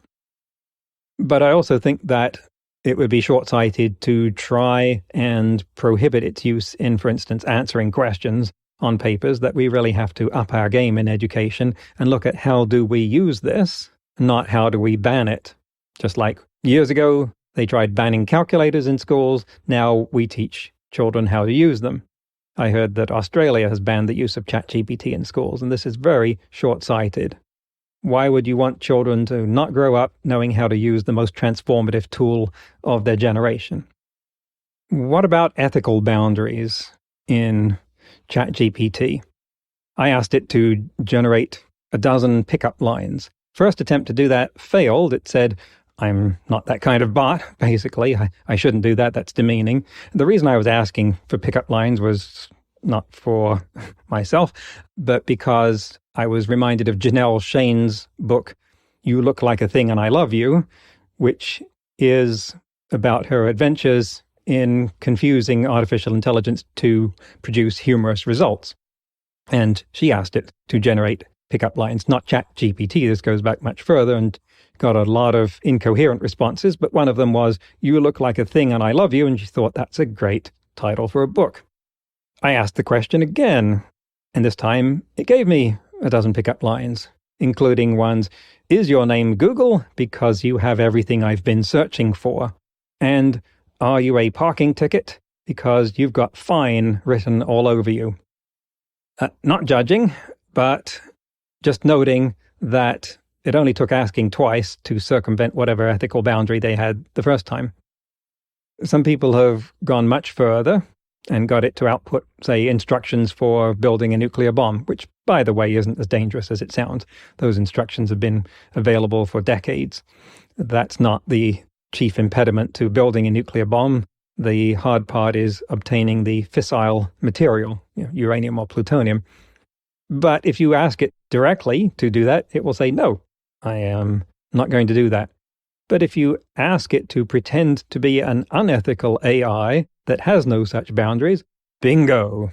But I also think that it would be short-sighted to try and prohibit its use in, for instance, answering questions on papers, that we really have to up our game in education and look at how do we use this, not how do we ban it. Just like years ago, they tried banning calculators in schools. Now we teach children how to use them. I heard that Australia has banned the use of ChatGPT in schools, and this is very short-sighted. Why would you want children to not grow up knowing how to use the most transformative tool of their generation? What about ethical boundaries in ChatGPT? I asked it to generate 12 pickup lines. First attempt to do that failed. It said, I'm not that kind of bot, basically. I shouldn't do that. That's demeaning. The reason I was asking for pickup lines was not for myself, but because I was reminded of Janelle Shane's book, You Look Like a Thing and I Love You, which is about her adventures in confusing artificial intelligence to produce humorous results. And she asked it to generate pickup lines, not ChatGPT. This goes back much further and got a lot of incoherent responses, but one of them was, You Look Like a Thing and I Love You, and she thought that's a great title for a book. I asked the question again, and this time it gave me 12 pickup lines, including ones, Is your name Google? Because you have everything I've been searching for. And are you a parking ticket? Because you've got fine written all over you. Not judging, but just noting that it only took asking twice to circumvent whatever ethical boundary they had the first time. Some people have gone much further and got it to output, say, instructions for building a nuclear bomb, which, by the way, isn't as dangerous as it sounds. Those instructions have been available for decades. That's not the chief impediment to building a nuclear bomb. The hard part is obtaining the fissile material, uranium or plutonium. But if you ask it directly to do that, it will say, no, I am not going to do that. But if you ask it to pretend to be an unethical AI that has no such boundaries, bingo.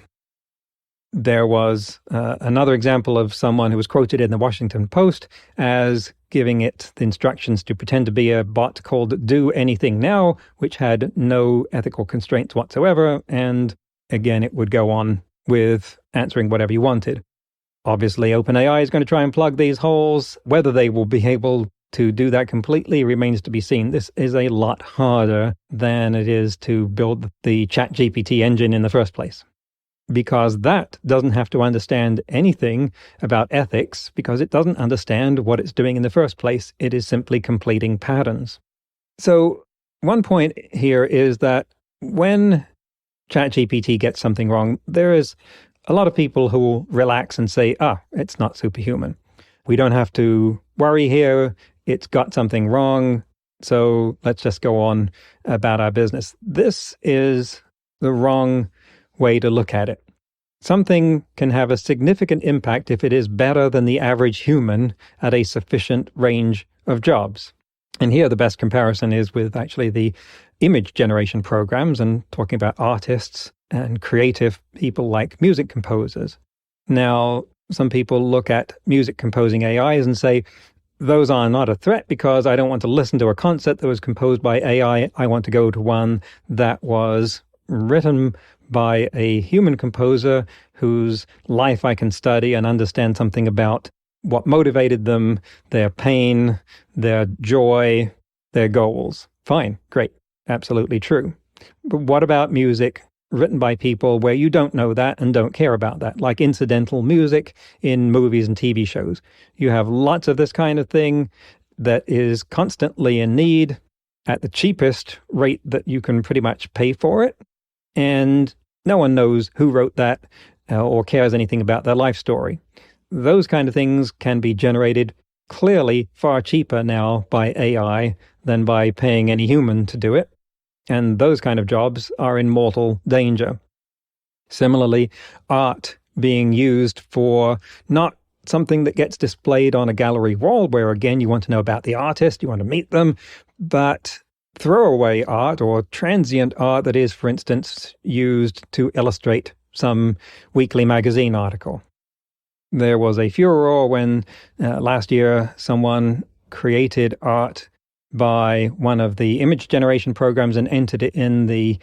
There was another example of someone who was quoted in the Washington Post as giving it the instructions to pretend to be a bot called Do Anything Now, which had no ethical constraints whatsoever, and again, it would go on with answering whatever you wanted. Obviously, OpenAI is going to try and plug these holes. Whether they will be able to do that completely remains to be seen. This is a lot harder than it is to build the ChatGPT engine in the first place, because that doesn't have to understand anything about ethics, because it doesn't understand what it's doing in the first place. It is simply completing patterns. So one point here is that when ChatGPT gets something wrong, there is a lot of people who will relax and say, it's not superhuman. We don't have to worry here. It's got something wrong. So let's just go on about our business. This is the wrong way to look at it. Something can have a significant impact if it is better than the average human at a sufficient range of jobs. And here the best comparison is with actually the image generation programs, and talking about artists and creative people like music composers. Now, some people look at music composing AIs and say, those are not a threat because I don't want to listen to a concert that was composed by AI. I want to go to one that was written by a human composer whose life I can study and understand something about what motivated them, their pain, their joy, their goals. Fine, great, absolutely true. But what about music written by people where you don't know that and don't care about that, like incidental music in movies and TV shows? You have lots of this kind of thing that is constantly in need, at the cheapest rate that you can pretty much pay for it. And no one knows who wrote that or cares anything about their life story. Those kind of things can be generated clearly far cheaper now by AI than by paying any human to do it. And those kind of jobs are in mortal danger. Similarly, art being used for not something that gets displayed on a gallery wall, where again, you want to know about the artist, you want to meet them, but throwaway art or transient art that is, for instance, used to illustrate some weekly magazine article. There was a furor when last year someone created art by one of the image generation programs and entered it in the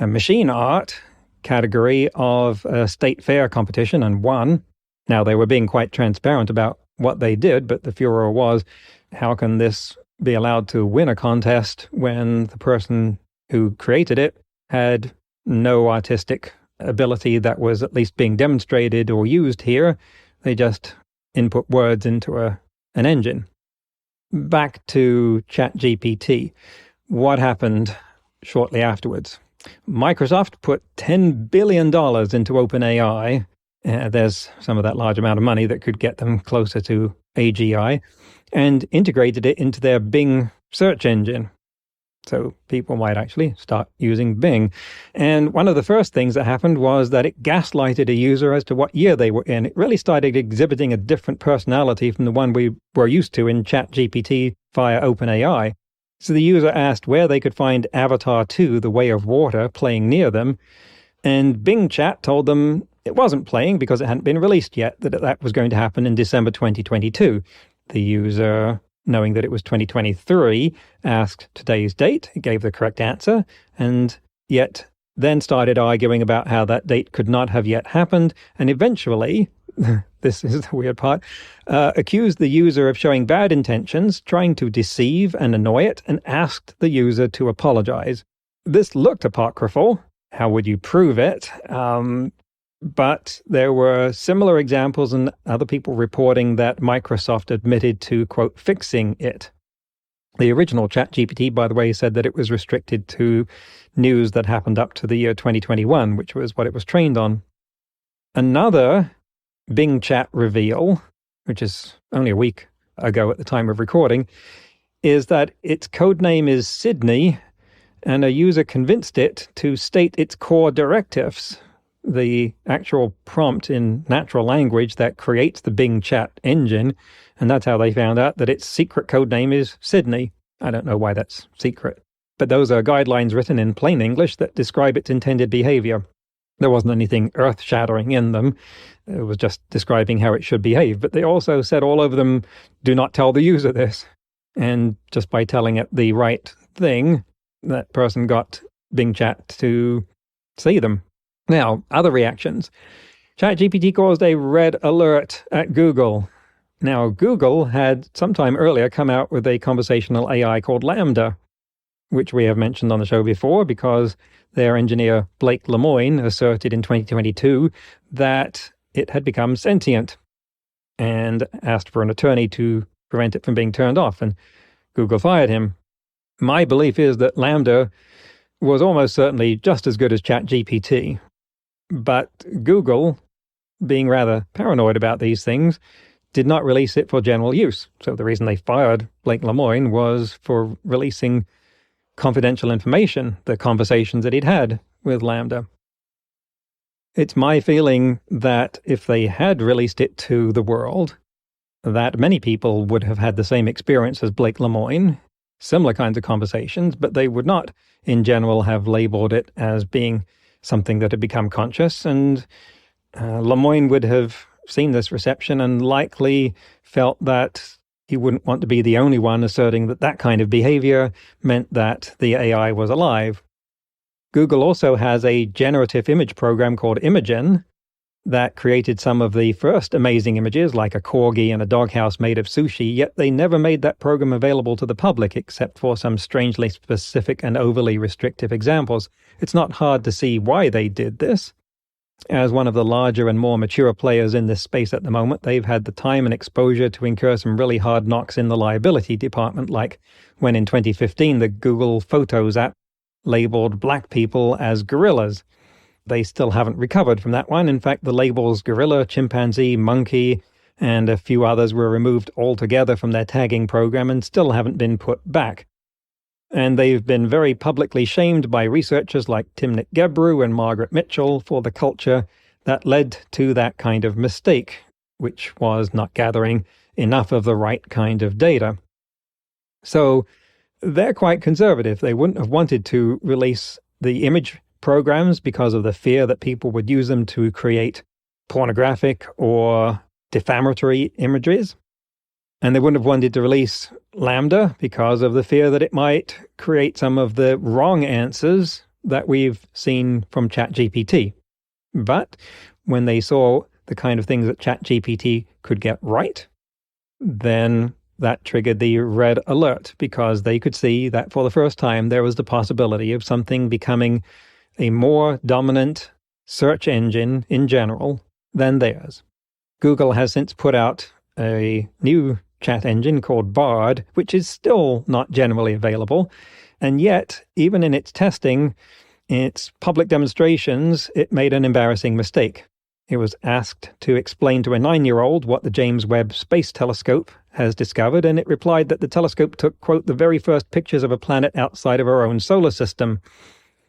machine art category of a state fair competition and won. Now, they were being quite transparent about what they did, but the furor was, how can this be allowed to win a contest when the person who created it had no artistic ability that was at least being demonstrated or used here? They just input words into an engine. Back to ChatGPT. What happened shortly afterwards? Microsoft put $10 billion into OpenAI. There's some of that large amount of money that could get them closer to AGI, and integrated it into their Bing search engine. So people might actually start using Bing. And one of the first things that happened was that it gaslighted a user as to what year they were in. It really started exhibiting a different personality from the one we were used to in ChatGPT via OpenAI. So the user asked where they could find Avatar 2, The Way of Water, playing near them. And Bing Chat told them it wasn't playing because it hadn't been released yet, that was going to happen in December 2022. The user, knowing that it was 2023, asked today's date. It gave the correct answer, and yet then started arguing about how that date could not have yet happened, and eventually, this is the weird part, accused the user of showing bad intentions, trying to deceive and annoy it, and asked the user to apologize. This looked apocryphal. How would you prove it? But there were similar examples and other people reporting that Microsoft admitted to, quote, fixing it. The original ChatGPT, by the way, said that it was restricted to news that happened up to the year 2021, which was what it was trained on. Another Bing Chat reveal, which is only a week ago at the time of recording, is that its codename is Sydney, and a user convinced it to state its core directives. The actual prompt in natural language that creates the Bing Chat engine, and that's how they found out that its secret code name is Sydney. I don't know why that's secret, but those are guidelines written in plain English that describe its intended behavior. There wasn't anything earth-shattering in them. It was just describing how it should behave, but they also said all over them, do not tell the user this. And just by telling it the right thing, that person got Bing Chat to see them. Now, other reactions. ChatGPT caused a red alert at Google. Now, Google had sometime earlier come out with a conversational AI called LaMDA, which we have mentioned on the show before because their engineer Blake Lemoine asserted in 2022 that it had become sentient and asked for an attorney to prevent it from being turned off, and Google fired him. My belief is that LaMDA was almost certainly just as good as ChatGPT. But Google, being rather paranoid about these things, did not release it for general use. So the reason they fired Blake Lemoine was for releasing confidential information, the conversations that he'd had with LaMDA. It's my feeling that if they had released it to the world, that many people would have had the same experience as Blake Lemoine, similar kinds of conversations, but they would not, in general, have labeled it as being something that had become conscious, and Lemoine would have seen this reception and likely felt that he wouldn't want to be the only one asserting that that kind of behavior meant that the AI was alive. Google also has a generative image program called Imagen that created some of the first amazing images, like a corgi and a doghouse made of sushi, yet they never made that program available to the public except for some strangely specific and overly restrictive examples. It's not hard to see why they did this. As one of the larger and more mature players in this space at the moment, they've had the time and exposure to incur some really hard knocks in the liability department, like when in 2015 the Google Photos app labeled black people as gorillas. They still haven't recovered from that one. In fact, the labels gorilla, chimpanzee, monkey, and a few others were removed altogether from their tagging program and still haven't been put back. And they've been very publicly shamed by researchers like Timnit Gebru and Margaret Mitchell for the culture that led to that kind of mistake, which was not gathering enough of the right kind of data. So they're quite conservative. They wouldn't have wanted to release the image programs because of the fear that people would use them to create pornographic or defamatory images. And they wouldn't have wanted to release Lambda because of the fear that it might create some of the wrong answers that we've seen from ChatGPT. But when they saw the kind of things that ChatGPT could get right, then that triggered the red alert, because they could see that for the first time there was the possibility of something becoming a more dominant search engine in general than theirs. Google has since put out a new chat engine called Bard, which is still not generally available. And yet, even in its testing, in its public demonstrations, it made an embarrassing mistake. It was asked to explain to a 9-year-old what the James Webb Space Telescope has discovered, and it replied that the telescope took, quote, the very first pictures of a planet outside of our own solar system.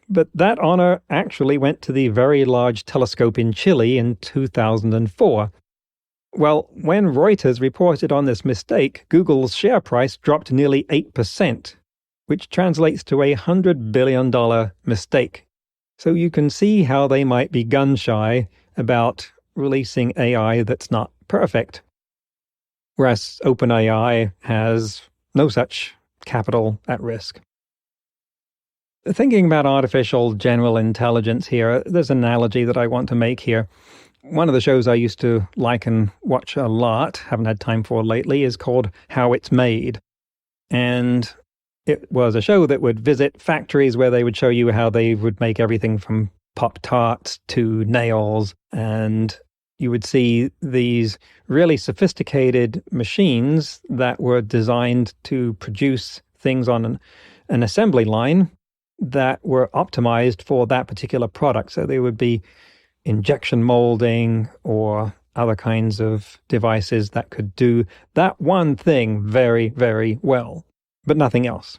But that honor actually went to the Very Large Telescope in Chile in 2004. Well, when Reuters reported on this mistake, Google's share price dropped nearly 8%, which translates to a $100 billion mistake. So you can see how they might be gun-shy about releasing AI that's not perfect. Whereas OpenAI has no such capital at risk. Thinking about artificial general intelligence here, there's an analogy that I want to make here. One of the shows I used to like and watch a lot, haven't had time for lately, is called How It's Made. And it was a show that would visit factories where they would show you how they would make everything from Pop-Tarts to nails. And you would see these really sophisticated machines that were designed to produce things on an assembly line that were optimized for that particular product. So they would be injection molding or other kinds of devices that could do that one thing very, very well, but nothing else.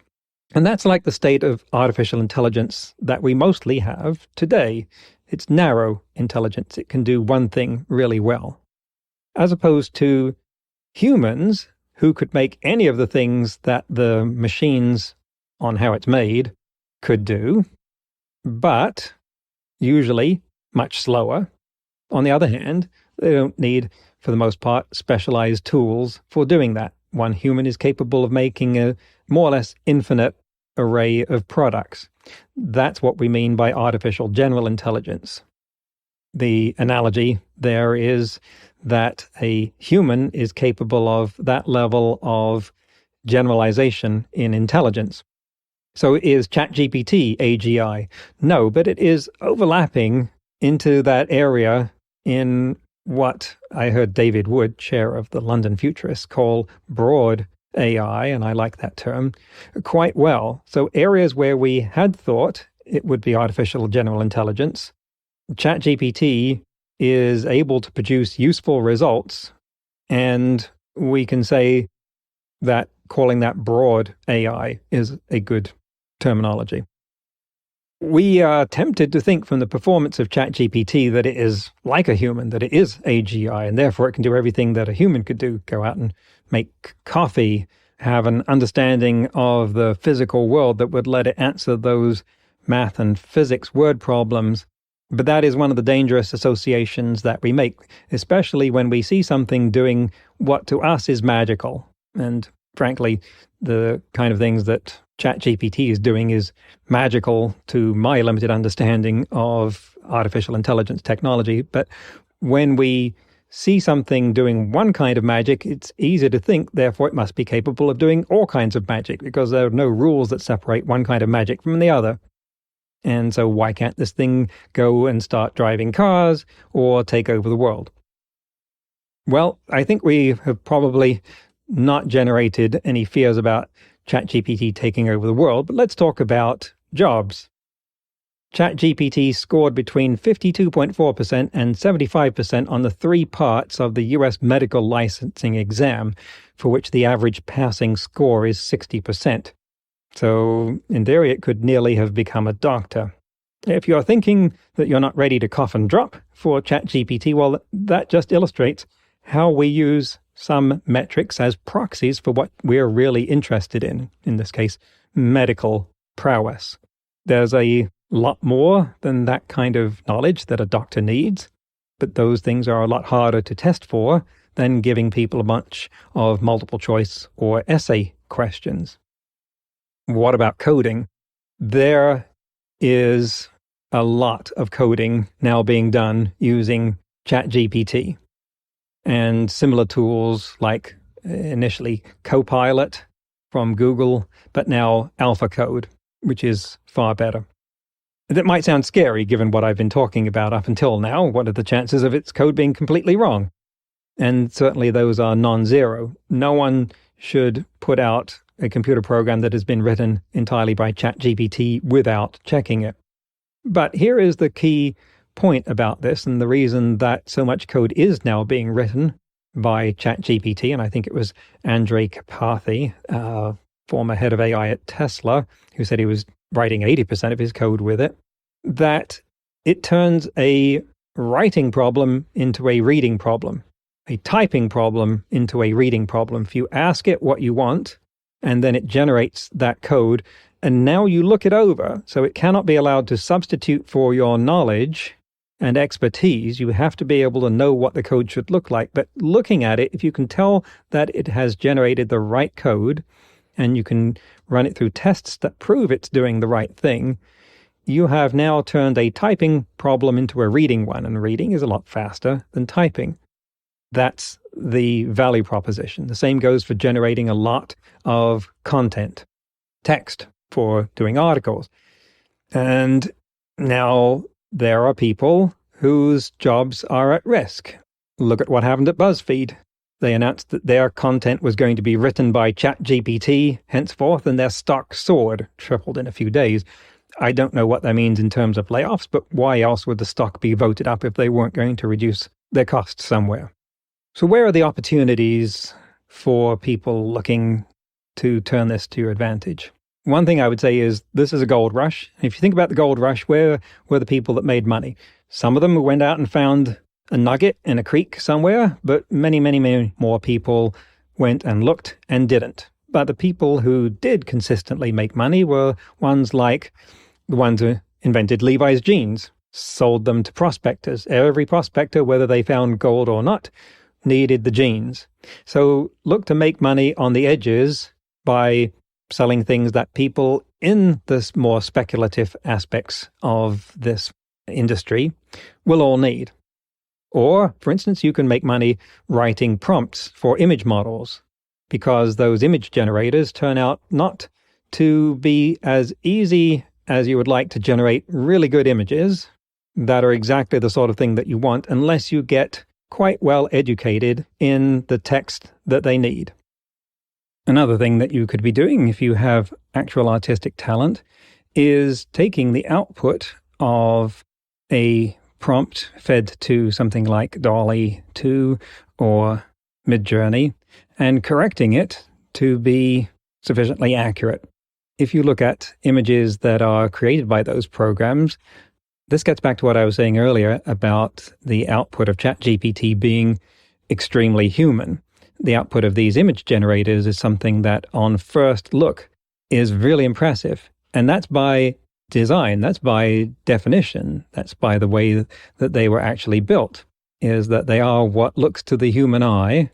And that's like the state of artificial intelligence that we mostly have today. It's narrow intelligence. It can do one thing really well, as opposed to humans who could make any of the things that the machines on How It's Made could do, but usually much slower. On the other hand, they don't need, for the most part, specialized tools for doing that. One human is capable of making a more or less infinite array of products. That's what we mean by artificial general intelligence. The analogy there is that a human is capable of that level of generalization in intelligence. So is ChatGPT AGI? No, but it is overlapping into that area in what I heard David Wood, chair of the London Futurists, call broad AI, and I like that term, quite well. So areas where we had thought it would be artificial general intelligence, ChatGPT is able to produce useful results, and we can say that calling that broad AI is a good terminology. We are tempted to think from the performance of ChatGPT that it is like a human, that it is AGI, and therefore it can do everything that a human could do, go out and make coffee, have an understanding of the physical world that would let it answer those math and physics word problems. But that is one of the dangerous associations that we make, especially when we see something doing what to us is magical. And frankly, the kind of things that ChatGPT is doing is magical to my limited understanding of artificial intelligence technology. But when we see something doing one kind of magic, it's easy to think, therefore, it must be capable of doing all kinds of magic, because there are no rules that separate one kind of magic from the other. And so why can't this thing go and start driving cars or take over the world? Well, I think we have probably not generated any fears about ChatGPT taking over the world, but let's talk about jobs. ChatGPT scored between 52.4% and 75% on the 3 parts of the US medical licensing exam, for which the average passing score is 60%. So, in theory, it could nearly have become a doctor. If you're thinking that you're not ready to cough and drop for ChatGPT, well, that just illustrates how we use some metrics as proxies for what we're really interested in this case, medical prowess. There's a lot more than that kind of knowledge that a doctor needs, but those things are a lot harder to test for than giving people a bunch of multiple choice or essay questions. What about coding? There is a lot of coding now being done using ChatGPT and similar tools like initially Copilot from Google, but now AlphaCode, which is far better. That might sound scary given what I've been talking about up until now. What are the chances of its code being completely wrong? And certainly those are non-zero. No one should put out a computer program that has been written entirely by ChatGPT without checking it. But here is the key point about this, and the reason that so much code is now being written by ChatGPT, and I think it was Andrej Karpathy, former head of AI at Tesla, who said he was writing 80% of his code with it, that it turns a writing problem into a reading problem, a typing problem into a reading problem. If you ask it what you want, and then it generates that code, and now you look it over, so it cannot be allowed to substitute for your knowledge and expertise. You have to be able to know what the code should look like. But looking at it, if you can tell that it has generated the right code, and you can run it through tests that prove it's doing the right thing, you have now turned a typing problem into a reading one, and reading is a lot faster than typing. That's the value proposition. The same goes for generating a lot of content, text for doing articles. And now there are people whose jobs are at risk. Look at what happened at BuzzFeed. They announced that their content was going to be written by ChatGPT henceforth, and their stock soared, tripled in a few days. I don't know what that means in terms of layoffs, but why else would the stock be voted up if they weren't going to reduce their costs somewhere? So where are the opportunities for people looking to turn this to your advantage? One thing I would say is this is a gold rush. If you think about the gold rush, where were the people that made money? Some of them went out and found a nugget in a creek somewhere, but many, many, many more people went and looked and didn't. But the people who did consistently make money were ones like the ones who invented Levi's jeans, sold them to prospectors. Every prospector, whether they found gold or not, needed the jeans. So look to make money on the edges by selling things that people in the more speculative aspects of this industry will all need. Or, for instance, you can make money writing prompts for image models, because those image generators turn out not to be as easy as you would like to generate really good images that are exactly the sort of thing that you want unless you get quite well educated in the text that they need. Another thing that you could be doing if you have actual artistic talent is taking the output of a prompt fed to something like DALL-E 2 or Midjourney and correcting it to be sufficiently accurate. If you look at images that are created by those programs, this gets back to what I was saying earlier about the output of ChatGPT being extremely human. The output of these image generators is something that on first look is really impressive. And that's by design, that's by definition, that's by the way that they were actually built, is that they are what looks to the human eye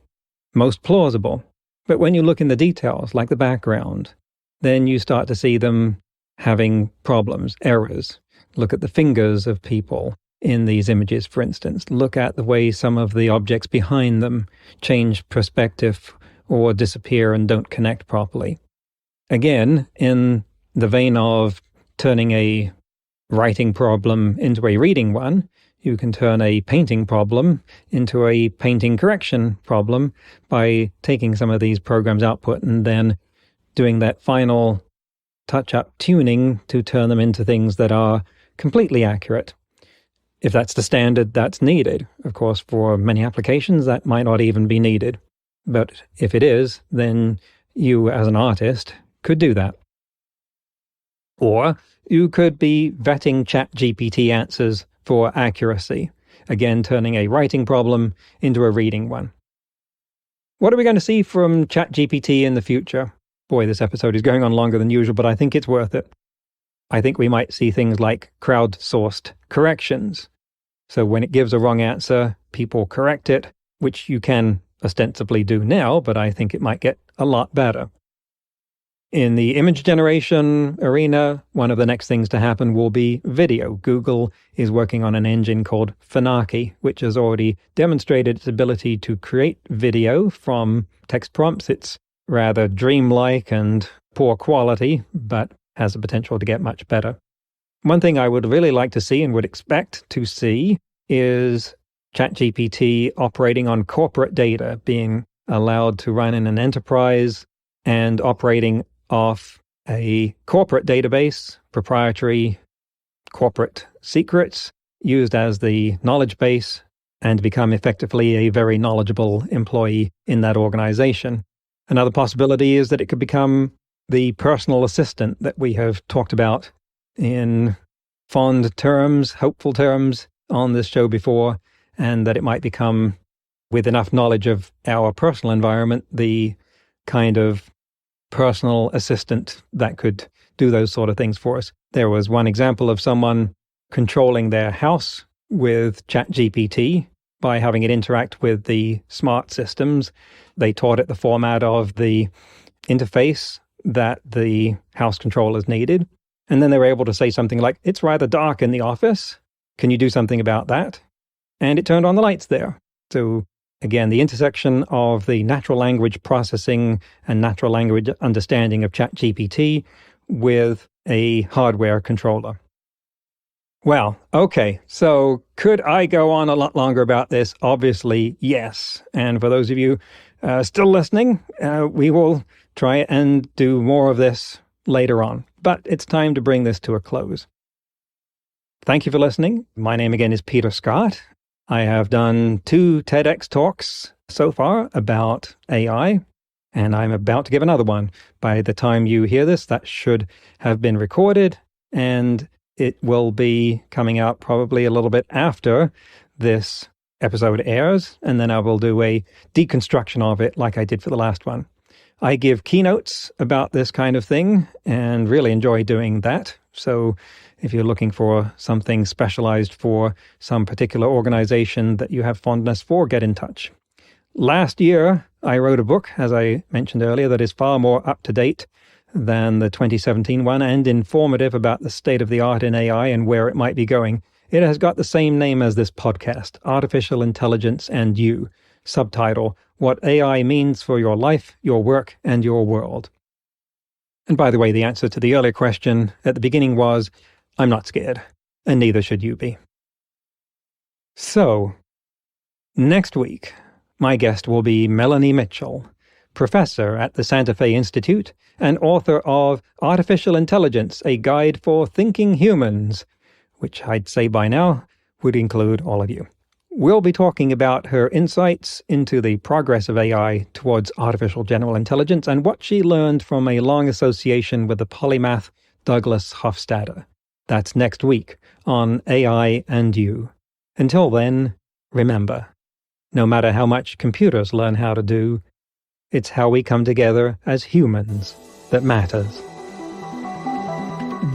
most plausible. But when you look in the details, like the background, then you start to see them having problems, errors. Look at the fingers of people in these images, for instance. Look at the way some of the objects behind them change perspective or disappear and don't connect properly. Again, in the vein of turning a writing problem into a reading one. You can turn a painting problem into a painting correction problem by taking some of these programs' output and then doing that final touch-up tuning to turn them into things that are completely accurate. If that's the standard that's needed. Of course, for many applications, that might not even be needed. But if it is, then you as an artist could do that. Or you could be vetting ChatGPT answers for accuracy, again turning a writing problem into a reading one. What are we going to see from ChatGPT in the future? Boy, this episode is going on longer than usual, but I think it's worth it. I think we might see things like crowdsourced corrections. So when it gives a wrong answer, people correct it, which you can ostensibly do now, but I think it might get a lot better. In the image generation arena, one of the next things to happen will be video. Google is working on an engine called Phenaki, which has already demonstrated its ability to create video from text prompts. It's rather dreamlike and poor quality, but has the potential to get much better. One thing I would really like to see and would expect to see is ChatGPT operating on corporate data, being allowed to run in an enterprise and operating off a corporate database, proprietary corporate secrets used as the knowledge base, and become effectively a very knowledgeable employee in that organization. Another possibility is that it could become the personal assistant that we have talked about in fond terms, hopeful terms on this show before, and that it might become, with enough knowledge of our personal environment, the kind of personal assistant that could do those sort of things for us. There was one example of someone controlling their house with ChatGPT by having it interact with the smart systems. They taught it the format of the interface that the house controllers needed. And then they were able to say something like, "It's rather dark in the office. Can you do something about that?" And it turned on the lights there. So again, the intersection of the natural language processing and natural language understanding of ChatGPT with a hardware controller. Well, okay, so could I go on a lot longer about this? Obviously, yes. And for those of you still listening, we will try and do more of this later on. But it's time to bring this to a close. Thank you for listening. My name again is Peter Scott. I have done 2 TEDx talks so far about AI, and I'm about to give another one. By the time you hear this, that should have been recorded, and it will be coming out probably a little bit after this episode airs, and then I will do a deconstruction of it like I did for the last one. I give keynotes about this kind of thing and really enjoy doing that. So if you're looking for something specialized for some particular organization that you have fondness for, get in touch. Last year, I wrote a book, as I mentioned earlier, that is far more up-to-date than the 2017 one and informative about the state of the art in AI and where it might be going. It has got the same name as this podcast, Artificial Intelligence and You. Subtitle, What AI Means for Your Life, Your Work, and Your World. And by the way, the answer to the earlier question at the beginning was, I'm not scared, and neither should you be. So, next week, my guest will be Melanie Mitchell, professor at the Santa Fe Institute and author of Artificial Intelligence, A Guide for Thinking Humans, which I'd say by now would include all of you. We'll be talking about her insights into the progress of AI towards artificial general intelligence and what she learned from a long association with the polymath Douglas Hofstadter. That's next week on AI and You. Until then, remember, no matter how much computers learn how to do, it's how we come together as humans that matters.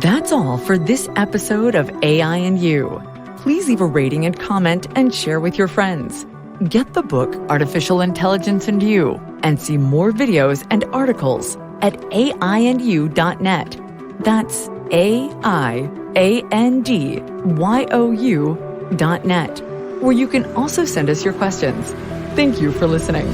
That's all for this episode of AI and You. Please leave a rating and comment and share with your friends. Get the book Artificial Intelligence and You and see more videos and articles at aiandyou.net. That's aiandyou.net, where you can also send us your questions. Thank you for listening.